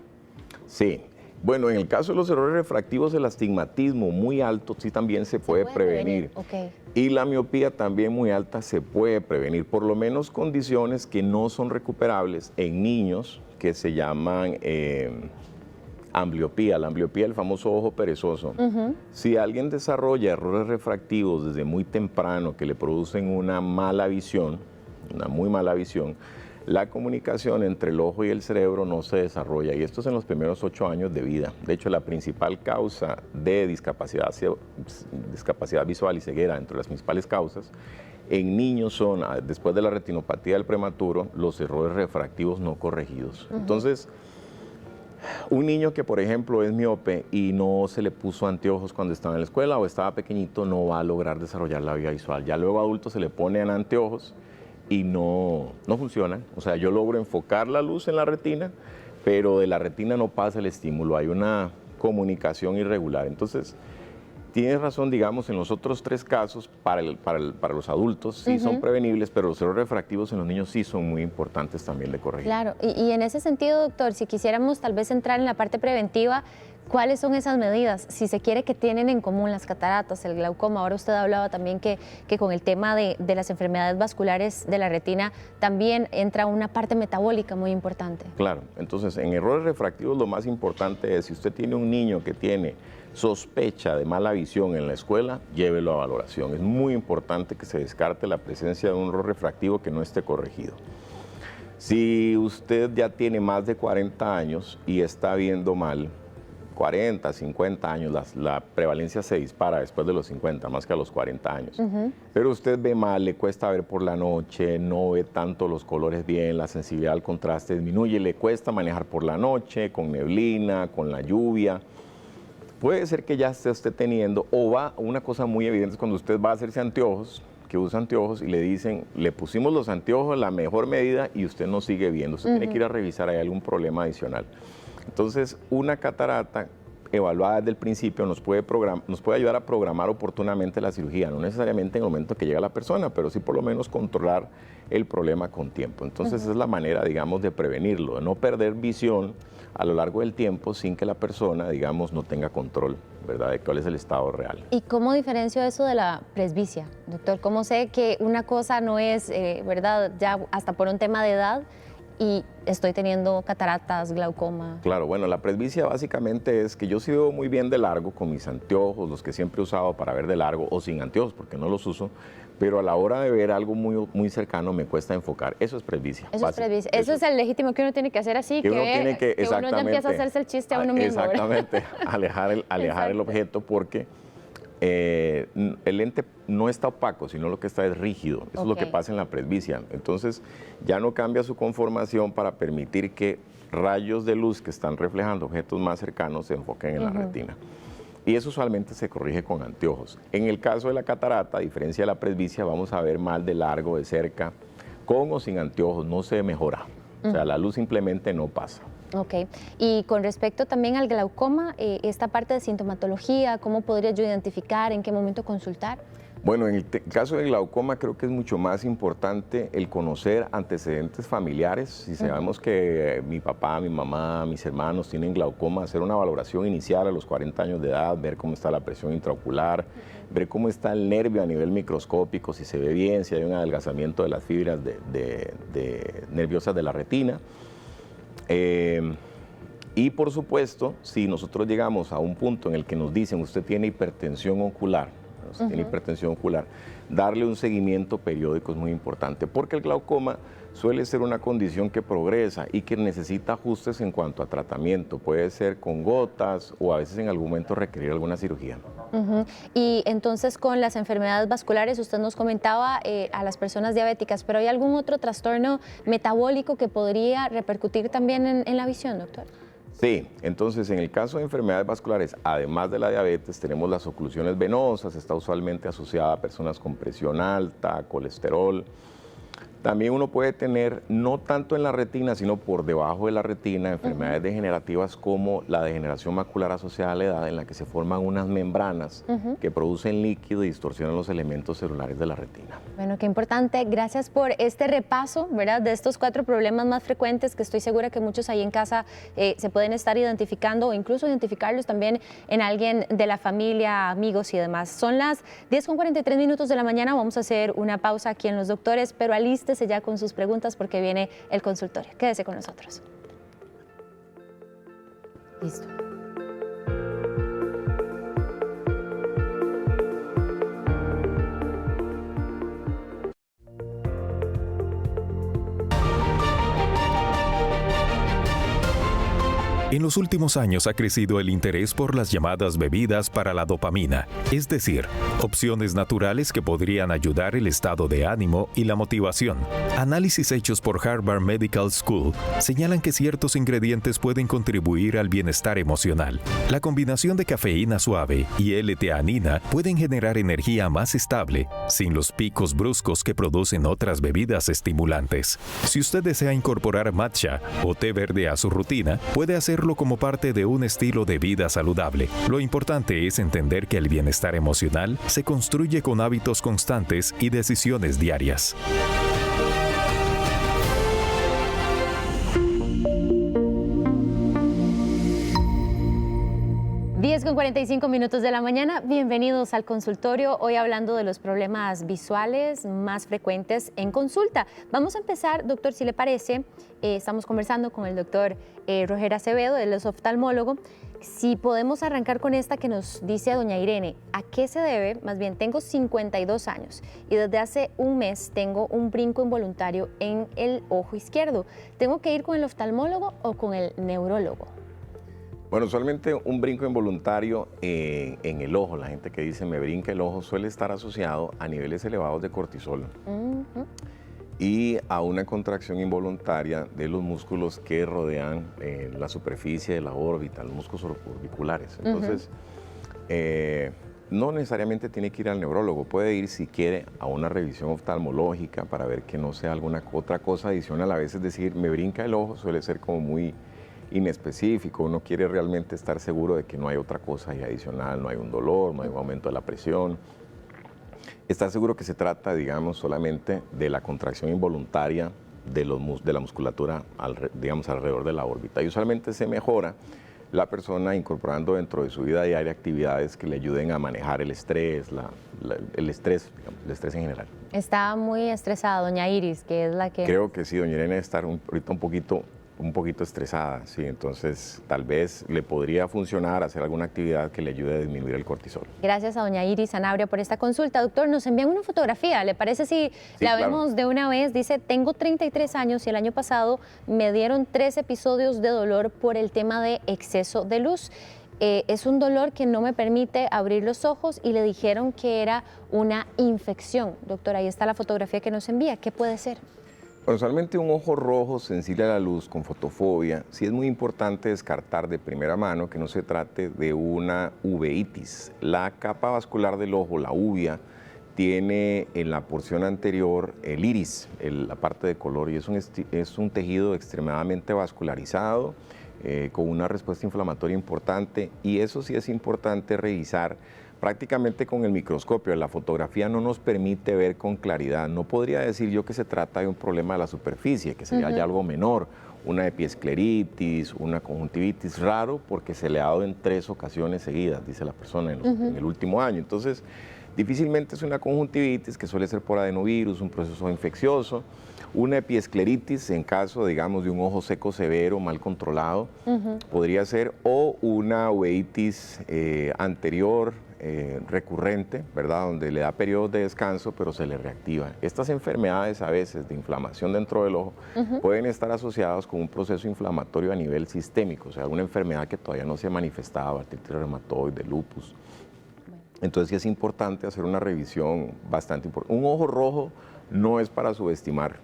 Sí. Bueno, en el caso de los errores refractivos, el astigmatismo muy alto sí también se puede prevenir. Okay. Y la miopía también muy alta se puede prevenir, por lo menos condiciones que no son recuperables en niños que se llaman ambliopía, la ambliopía, el famoso ojo perezoso. Si alguien desarrolla errores refractivos desde muy temprano que le producen una mala visión, una muy mala visión, la comunicación entre el ojo y el cerebro no se desarrolla, y esto es en los primeros 8 años de vida. De hecho, la principal causa de discapacidad visual y ceguera, entre las principales causas, en niños son, después de la retinopatía del prematuro, los errores refractivos no corregidos. Entonces, un niño que, por ejemplo, es miope y no se le puso anteojos cuando estaba en la escuela o estaba pequeñito, no va a lograr desarrollar la vía visual. Ya luego adulto se le ponen anteojos y no funcionan. O sea, yo logro enfocar la luz en la retina, pero de la retina no pasa el estímulo, hay una comunicación irregular. Entonces, tienes razón, digamos, en los otros 3 casos, para los adultos sí son prevenibles, pero los errores refractivos en los niños sí son muy importantes también de corregir. Claro, y en ese sentido, doctor, si quisiéramos tal vez entrar en la parte preventiva, ¿cuáles son esas medidas? Si se quiere, que tienen en común las cataratas, el glaucoma. Ahora usted hablaba también que con el tema de las enfermedades vasculares de la retina también entra una parte metabólica muy importante. Claro, entonces en errores refractivos lo más importante es, si usted tiene un niño que tiene sospecha de mala visión en la escuela, llévelo a valoración. Es muy importante que se descarte la presencia de un error refractivo que no esté corregido. Si usted ya tiene más de 40 años y está viendo mal, 40, 50 años, la prevalencia se dispara después de los 50, más que a los 40 años. Pero usted ve mal, le cuesta ver por la noche, no ve tanto los colores bien, la sensibilidad al contraste disminuye, le cuesta manejar por la noche, con neblina, con la lluvia. Puede ser que ya esté teniendo, una cosa muy evidente es cuando usted va a hacerse anteojos, que usa anteojos y le dicen, le pusimos los anteojos la mejor medida y usted no sigue viendo. Usted tiene que ir a revisar, hay algún problema adicional. Entonces, una catarata evaluada desde el principio nos puede ayudar a programar oportunamente la cirugía, no necesariamente en el momento que llega la persona, pero sí por lo menos controlar el problema con tiempo. Entonces, esa es la manera, digamos, de prevenirlo, de no perder visión a lo largo del tiempo sin que la persona, digamos, no tenga control, ¿verdad?, de cuál es el estado real. ¿Y cómo diferencio eso de la presbicia, doctor? ¿Cómo sé que una cosa no es, verdad, ya hasta por un tema de edad, y estoy teniendo cataratas, glaucoma. Claro, bueno, la presbicia básicamente es que yo sí veo muy bien de largo con mis anteojos, los que siempre he usado para ver de largo, o sin anteojos porque no los uso, pero a la hora de ver algo muy cercano me cuesta enfocar. Eso es presbicia. Eso es presbicia. Eso es el legítimo que uno tiene que hacer así, que uno ya empieza a hacerse el chiste a uno mismo. Exactamente, alejar el objeto porque el lente no está opaco, sino lo que está es rígido. Eso es lo que pasa en la presbicia. Entonces ya no cambia su conformación para permitir que rayos de luz que están reflejando objetos más cercanos se enfoquen en la retina. Y eso usualmente se corrige con anteojos. En el caso de la catarata, a diferencia de la presbicia, vamos a ver mal de largo, de cerca, con o sin anteojos, no se mejora. O sea, la luz simplemente no pasa. Ok. Y con respecto también al glaucoma, esta parte de sintomatología, ¿cómo podría yo identificar? ¿En qué momento consultar? Bueno, en el caso del glaucoma creo que es mucho más importante el conocer antecedentes familiares. Si sabemos que mi papá, mi mamá, mis hermanos tienen glaucoma, hacer una valoración inicial a los 40 años de edad, ver cómo está la presión intraocular, ver cómo está el nervio a nivel microscópico, si se ve bien, si hay un adelgazamiento de las fibras nerviosas de la retina. Y por supuesto, si nosotros llegamos a un punto en el que nos dicen usted tiene hipertensión ocular, darle un seguimiento periódico es muy importante, porque el glaucoma suele ser una condición que progresa y que necesita ajustes en cuanto a tratamiento. Puede ser con gotas o a veces en algún momento requerir alguna cirugía. Y entonces con las enfermedades vasculares, usted nos comentaba a las personas diabéticas, pero ¿hay algún otro trastorno metabólico que podría repercutir también en la visión, doctor? Sí, entonces en el caso de enfermedades vasculares, además de la diabetes, tenemos las oclusiones venosas, está usualmente asociada a personas con presión alta, colesterol. También uno puede tener, no tanto en la retina, sino por debajo de la retina, enfermedades degenerativas como la degeneración macular asociada a la edad, en la que se forman unas membranas que producen líquido y distorsionan los elementos celulares de la retina. Bueno, qué importante. Gracias por este repaso, ¿verdad?, de estos 4 problemas más frecuentes que estoy segura que muchos ahí en casa se pueden estar identificando o incluso identificarlos también en alguien de la familia, amigos y demás. Son las 10:43 de la mañana. Vamos a hacer una pausa aquí en Los Doctores, pero alístese ya con sus preguntas porque viene el consultorio. Quédese con nosotros. Listo. En los últimos años ha crecido el interés por las llamadas bebidas para la dopamina, es decir, opciones naturales que podrían ayudar el estado de ánimo y la motivación. Análisis hechos por Harvard Medical School señalan que ciertos ingredientes pueden contribuir al bienestar emocional. La combinación de cafeína suave y L-teanina pueden generar energía más estable, sin los picos bruscos que producen otras bebidas estimulantes. Si usted desea incorporar matcha o té verde a su rutina, puede hacerlo como parte de un estilo de vida saludable. Lo importante es entender que el bienestar emocional se construye con hábitos constantes y decisiones diarias. Con 45 minutos de la mañana, bienvenidos al consultorio, hoy hablando de los problemas visuales más frecuentes en consulta. Vamos a empezar, doctor, si le parece, estamos conversando con el doctor Roger Acevedo, él es oftalmólogo. Si podemos arrancar con esta que nos dice a doña Irene, ¿a qué se debe? Más bien, tengo 52 años y desde hace un mes tengo un brinco involuntario en el ojo izquierdo. ¿Tengo que ir con el oftalmólogo o con el neurólogo? Bueno, usualmente un brinco involuntario en el ojo, la gente que dice me brinca el ojo, suele estar asociado a niveles elevados de cortisol y a una contracción involuntaria de los músculos que rodean la superficie de la órbita, los músculos orbiculares. Entonces, no necesariamente tiene que ir al neurólogo, puede ir si quiere a una revisión oftalmológica para ver que no sea alguna otra cosa adicional. A veces decir me brinca el ojo suele ser como muy inespecífico, uno quiere realmente estar seguro de que no hay otra cosa ahí adicional, no hay un dolor, no hay un aumento de la presión. Estar seguro que se trata, digamos, solamente de la contracción involuntaria de la musculatura, digamos, alrededor de la órbita. Y usualmente se mejora la persona incorporando dentro de su vida diaria actividades que le ayuden a manejar el estrés, el estrés en general. Está muy estresada doña Iris, que es la que... Creo que sí, doña Irene debe estar ahorita un poquito estresada, sí, entonces tal vez le podría funcionar hacer alguna actividad que le ayude a disminuir el cortisol. Gracias a doña Iris Sanabria por esta consulta. Doctor, nos envían una fotografía, ¿le parece si la vemos de una vez? Dice, tengo 33 años y el año pasado me dieron 3 episodios de dolor por el tema de exceso de luz. Es un dolor que no me permite abrir los ojos y le dijeron que era una infección. Doctor, ahí está la fotografía que nos envía. ¿Qué puede ser? Bueno, usualmente un ojo rojo sensible a la luz con fotofobia, sí es muy importante descartar de primera mano que no se trate de una uveitis. La capa vascular del ojo, la uvea, tiene en la porción anterior el iris, la parte de color, y es un tejido extremadamente vascularizado, con una respuesta inflamatoria importante, y eso sí es importante revisar prácticamente con el microscopio. La fotografía no nos permite ver con claridad. No podría decir yo que se trata de un problema de la superficie, que sería ya algo menor, una epiescleritis, una conjuntivitis, raro porque se le ha dado en 3 ocasiones seguidas, dice la persona, en el último año. Entonces, difícilmente es una conjuntivitis, que suele ser por adenovirus, un proceso infeccioso. Una epiescleritis en caso, digamos, de un ojo seco severo, mal controlado, podría ser, o una uveitis anterior, recurrente, ¿verdad?, donde le da periodos de descanso, pero se le reactiva. Estas enfermedades a veces de inflamación dentro del ojo pueden estar asociadas con un proceso inflamatorio a nivel sistémico, o sea, una enfermedad que todavía no se ha manifestado, artritis reumatoide, lupus. Entonces sí es importante hacer una revisión bastante importante. Un ojo rojo no es para subestimar,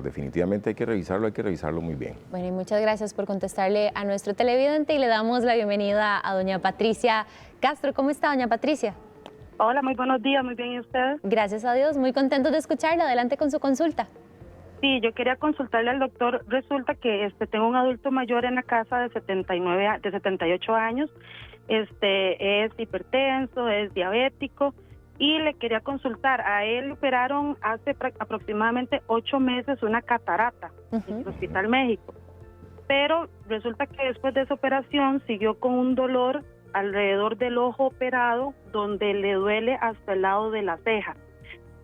definitivamente hay que revisarlo muy bien. Bueno, y muchas gracias por contestarle a nuestro televidente y le damos la bienvenida a doña Patricia Castro. ¿Cómo está, doña Patricia? Hola, muy buenos días, muy bien, ¿y ustedes? Gracias a Dios, muy contentos de escucharla. Adelante con su consulta. Sí, yo quería consultarle al doctor. Resulta que tengo un adulto mayor en la casa de 78 años, es hipertenso, es diabético, y le quería consultar. A él operaron hace aproximadamente 8 meses una catarata en el Hospital México, pero resulta que después de esa operación siguió con un dolor alrededor del ojo operado, donde le duele hasta el lado de la ceja.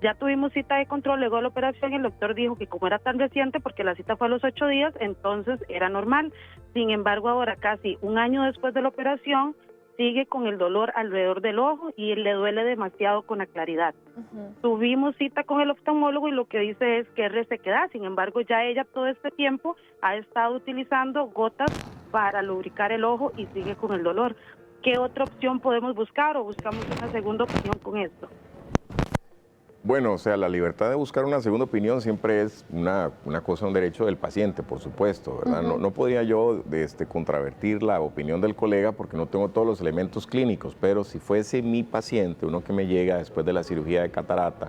Ya tuvimos cita de control, luego de la operación, y el doctor dijo que como era tan reciente, porque la cita fue a los 8 días, entonces era normal. Sin embargo, ahora casi un año después de la operación, sigue con el dolor alrededor del ojo y le duele demasiado con la claridad. Tuvimos cita con el oftalmólogo y lo que dice es que es resequedad. Sin embargo, ya ella todo este tiempo ha estado utilizando gotas para lubricar el ojo y sigue con el dolor. ¿Qué otra opción podemos buscar o buscamos una segunda opinión con esto? Bueno, o sea, la libertad de buscar una segunda opinión siempre es una cosa, un derecho del paciente, por supuesto, ¿verdad? No podría yo contravertir la opinión del colega porque no tengo todos los elementos clínicos, pero si fuese mi paciente, uno que me llega después de la cirugía de catarata,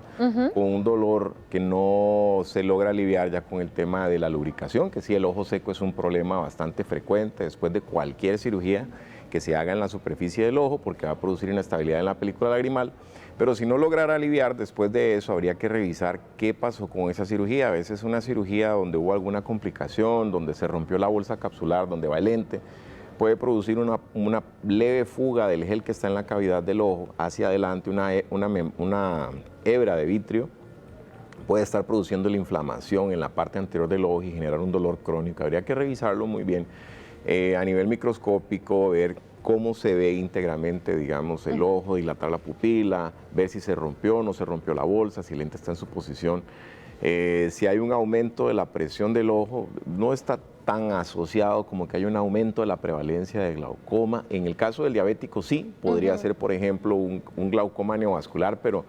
con un dolor que no se logra aliviar ya con el tema de la lubricación, que sí, el ojo seco es un problema bastante frecuente después de cualquier cirugía que se haga en la superficie del ojo porque va a producir inestabilidad en la película lagrimal. Pero si no lograra aliviar, después de eso habría que revisar qué pasó con esa cirugía. A veces una cirugía donde hubo alguna complicación, donde se rompió la bolsa capsular, donde va el lente, puede producir una leve fuga del gel que está en la cavidad del ojo hacia adelante, una hebra de vitrio, puede estar produciendo la inflamación en la parte anterior del ojo y generar un dolor crónico. Habría que revisarlo muy bien a nivel microscópico, ver cómo se ve íntegramente, digamos, el ojo, dilatar la pupila, ver si se rompió o no se rompió la bolsa, si el lente está en su posición. Si hay un aumento de la presión del ojo, no está tan asociado como que hay un aumento de la prevalencia de glaucoma. En el caso del diabético sí, podría ser, por ejemplo, un glaucoma neovascular, pero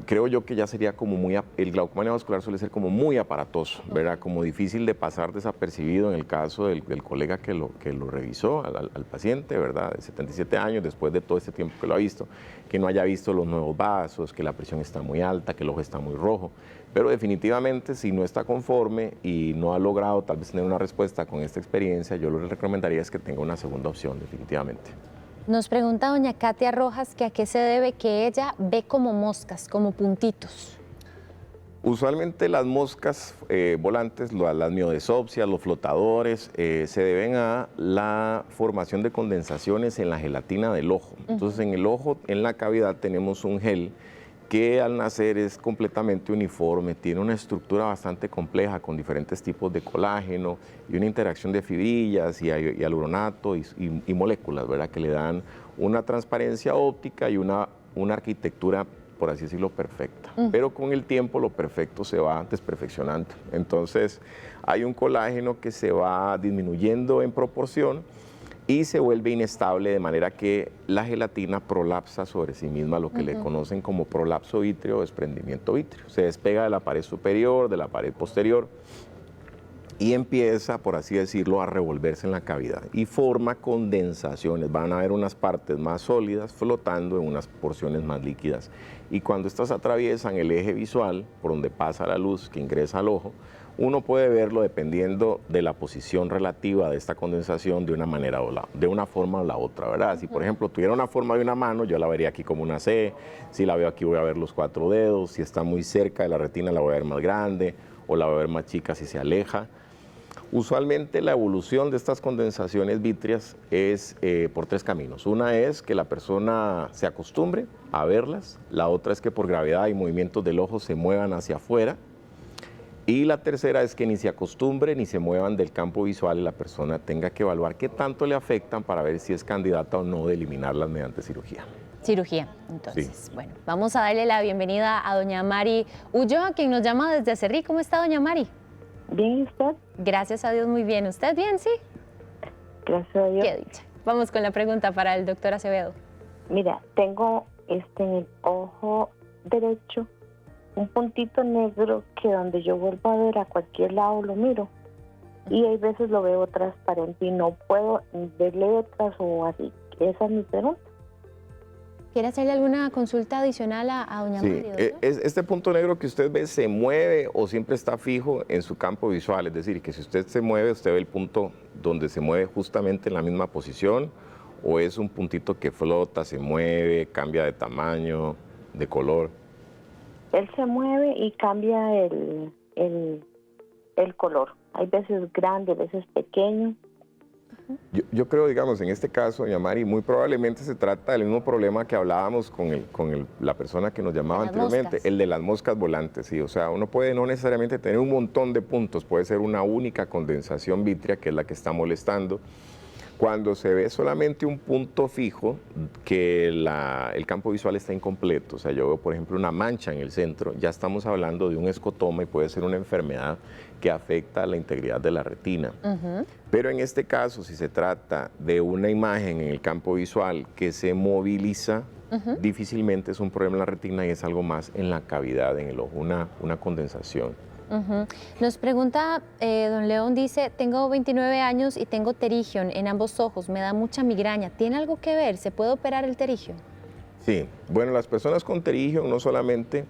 creo yo que ya sería como el glaucoma neovascular suele ser como muy aparatoso, ¿verdad? Como difícil de pasar desapercibido en el caso del colega que lo revisó al paciente, ¿verdad? De 77 años, después de todo este tiempo que lo ha visto, que no haya visto los nuevos vasos, que la presión está muy alta, que el ojo está muy rojo. Pero definitivamente, si no está conforme y no ha logrado tal vez tener una respuesta con esta experiencia, yo lo que recomendaría es que tenga una segunda opción, definitivamente. Nos pregunta doña Katia Rojas que a qué se debe que ella ve como moscas, como puntitos. Usualmente las moscas volantes, las miodesopsias, los flotadores, se deben a la formación de condensaciones en la gelatina del ojo. Entonces en el ojo, en la cavidad, tenemos un gel que al nacer es completamente uniforme, tiene una estructura bastante compleja con diferentes tipos de colágeno y una interacción de fibrillas y hialuronato y moléculas, ¿verdad? Que le dan una transparencia óptica y una arquitectura, por así decirlo, perfecta. Pero con el tiempo lo perfecto se va desperfeccionando. Entonces hay un colágeno que se va disminuyendo en proporción y se vuelve inestable, de manera que la gelatina prolapsa sobre sí misma, lo que le conocen como prolapso vítreo o desprendimiento vítreo. Se despega de la pared superior, de la pared posterior y empieza, por así decirlo, a revolverse en la cavidad y forma condensaciones. Van a haber unas partes más sólidas flotando en unas porciones más líquidas. Y cuando estas atraviesan el eje visual, por donde pasa la luz que ingresa al ojo, uno puede verlo dependiendo de la posición relativa de esta condensación de una manera o de una forma o la otra, ¿verdad? Si, por ejemplo, tuviera una forma de una mano, yo la vería aquí como una C. Si la veo aquí, voy a ver los 4 dedos. Si está muy cerca de la retina, la voy a ver más grande, o la voy a ver más chica si se aleja. Usualmente la evolución de estas condensaciones vítreas es por 3 caminos. Una es que la persona se acostumbre a verlas, la otra es que por gravedad y movimientos del ojo se muevan hacia afuera, y la tercera es que ni se acostumbre ni se muevan del campo visual y la persona tenga que evaluar qué tanto le afectan para ver si es candidata o no de eliminarlas mediante cirugía. Cirugía, entonces. Sí. Bueno, vamos a darle la bienvenida a doña Mari Ulloa, quien nos llama desde Acerrí. ¿Cómo está, doña Mari? Bien, ¿y usted? Gracias a Dios, muy bien. ¿Usted bien, sí? Gracias a Dios. Qué dicha. Vamos con la pregunta para el doctor Acevedo. Mira, tengo en el ojo derecho un puntito negro que donde yo vuelvo a ver a cualquier lado lo miro. Y hay veces lo veo transparente y no puedo ver letras o así. Esa es mi pregunta. ¿Quiere hacerle alguna consulta adicional a doña Mari, doctor? Este punto negro que usted ve se mueve o siempre está fijo en su campo visual, es decir, que si usted se mueve, usted ve el punto donde se mueve justamente en la misma posición, o es un puntito que flota, se mueve, cambia de tamaño, de color. Él se mueve y cambia el color. Hay veces grande, a veces pequeño. Yo creo, digamos, en este caso, doña Mari, muy probablemente se trata del mismo problema que hablábamos con la persona que nos llamaba anteriormente, el de las moscas volantes, sí. O sea, uno puede no necesariamente tener un montón de puntos, puede ser una única condensación vítrea que es la que está molestando. Cuando se ve solamente un punto fijo, que el campo visual está incompleto, o sea, yo veo, por ejemplo, una mancha en el centro, ya estamos hablando de un escotoma y puede ser una enfermedad que afecta a la integridad de la retina. Pero en este caso, si se trata de una imagen en el campo visual que se moviliza, difícilmente es un problema en la retina y es algo más en la cavidad, en el ojo, una condensación. Nos pregunta, don León dice, tengo 29 años y tengo pterigion en ambos ojos, me da mucha migraña. ¿Tiene algo que ver? ¿Se puede operar el pterigion? Sí, bueno, las personas con pterigion no solamente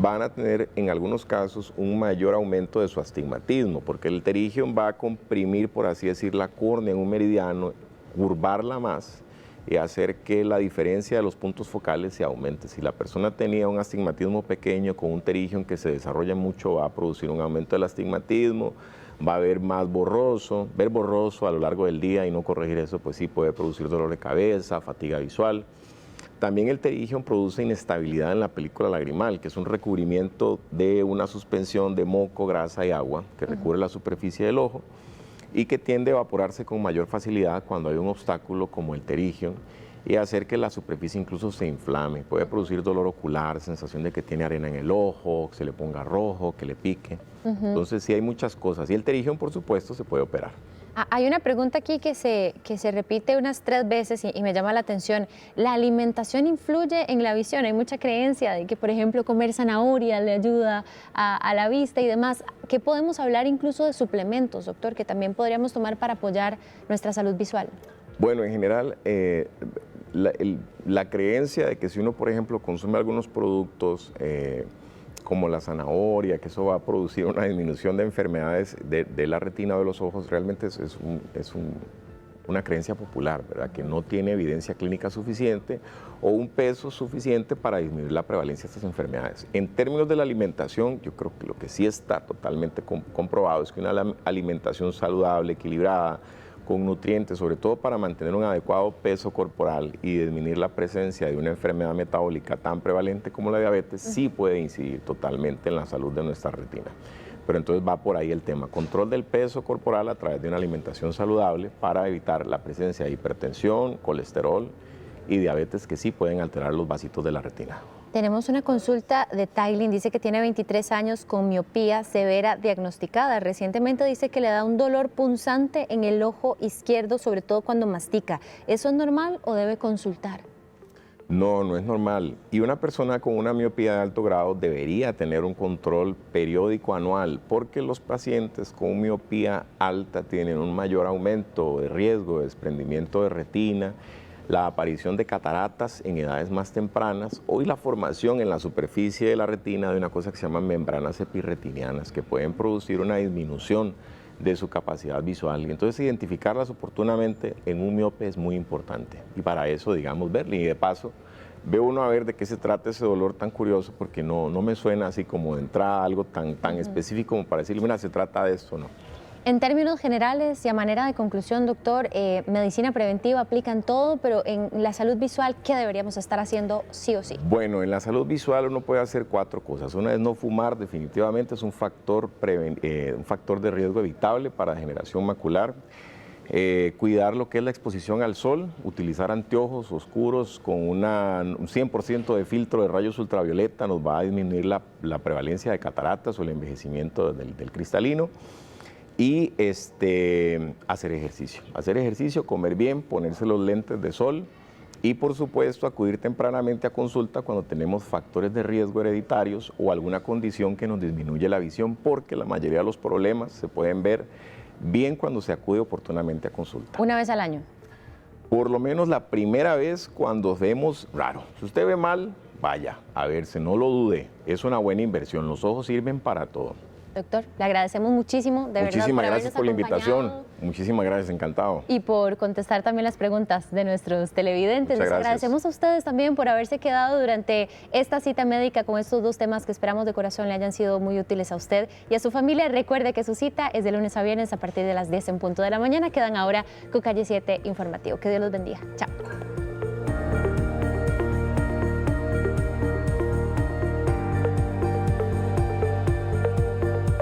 van a tener en algunos casos un mayor aumento de su astigmatismo, porque el pterigion va a comprimir, por así decir, la córnea en un meridiano, curvarla más y hacer que la diferencia de los puntos focales se aumente. Si la persona tenía un astigmatismo pequeño con un pterigion que se desarrolla mucho, va a producir un aumento del astigmatismo, va a ver más borroso, ver borroso a lo largo del día y no corregir eso, pues sí puede producir dolor de cabeza, fatiga visual. También el pterigion produce inestabilidad en la película lagrimal, que es un recubrimiento de una suspensión de moco, grasa y agua que recubre la superficie del ojo y que tiende a evaporarse con mayor facilidad cuando hay un obstáculo como el pterigion y hacer que la superficie incluso se inflame. Puede producir dolor ocular, sensación de que tiene arena en el ojo, que se le ponga rojo, que le pique. Entonces sí hay muchas cosas. Y el pterigion, por supuesto, se puede operar. Hay una pregunta aquí que se repite unas 3 veces y me llama la atención. ¿La alimentación influye en la visión? Hay mucha creencia de que, por ejemplo, comer zanahoria le ayuda a la vista y demás. ¿Qué podemos hablar incluso de suplementos, doctor, que también podríamos tomar para apoyar nuestra salud visual? Bueno, en general, la creencia de que si uno, por ejemplo, consume algunos productos como la zanahoria, que eso va a producir una disminución de enfermedades de la retina o de los ojos, realmente es una creencia popular, ¿verdad? Que no tiene evidencia clínica suficiente o un peso suficiente para disminuir la prevalencia de estas enfermedades. En términos de la alimentación, yo creo que lo que sí está totalmente comprobado es que una alimentación saludable, equilibrada, con nutrientes, sobre todo para mantener un adecuado peso corporal y disminuir la presencia de una enfermedad metabólica tan prevalente como la diabetes, sí puede incidir totalmente en la salud de nuestra retina. Pero entonces va por ahí el tema, control del peso corporal a través de una alimentación saludable para evitar la presencia de hipertensión, colesterol y diabetes que sí pueden alterar los vasitos de la retina. Tenemos una consulta de Tailin, dice que tiene 23 años con miopía severa diagnosticada. Recientemente dice que le da un dolor punzante en el ojo izquierdo, sobre todo cuando mastica. ¿Eso es normal o debe consultar? No, no es normal. Y una persona con una miopía de alto grado debería tener un control periódico anual, porque los pacientes con miopía alta tienen un mayor aumento de riesgo de desprendimiento de retina, la aparición de cataratas en edades más tempranas y la formación en la superficie de la retina de una cosa que se llama membranas epirretinianas, que pueden producir una disminución de su capacidad visual. Y entonces identificarlas oportunamente en un miope es muy importante. Y para eso, digamos, verle. Y de paso, ve uno a ver de qué se trata ese dolor tan curioso, porque no me suena así como de entrada algo tan específico como para decirle, mira, se trata de esto, ¿no? En términos generales y a manera de conclusión, doctor, medicina preventiva aplica en todo, pero en la salud visual, ¿qué deberíamos estar haciendo sí o sí? Bueno, en la salud visual uno puede hacer 4 cosas. Una es no fumar, definitivamente es un factor de riesgo evitable para degeneración macular. Cuidar lo que es la exposición al sol, utilizar anteojos oscuros con un 100% de filtro de rayos ultravioleta nos va a disminuir la prevalencia de cataratas o el envejecimiento del cristalino. Y hacer ejercicio, comer bien, ponerse los lentes de sol y por supuesto acudir tempranamente a consulta cuando tenemos factores de riesgo hereditarios o alguna condición que nos disminuye la visión, porque la mayoría de los problemas se pueden ver bien cuando se acude oportunamente a consulta. ¿Una vez al año? Por lo menos la primera vez cuando vemos raro. Si usted ve mal, vaya a verse, no lo dude, es una buena inversión, los ojos sirven para todo. Doctor, le agradecemos muchísimo, de verdad, muchísimas gracias por la invitación. Muchísimas gracias, encantado. Y por contestar también las preguntas de nuestros televidentes. Les agradecemos a ustedes también por haberse quedado durante esta cita médica con estos 2 temas que esperamos de corazón le hayan sido muy útiles a usted y a su familia. Recuerde que su cita es de lunes a viernes a partir de las 10 en punto de la mañana. Quedan ahora con Calle 7 Informativo. Que Dios los bendiga. Chao.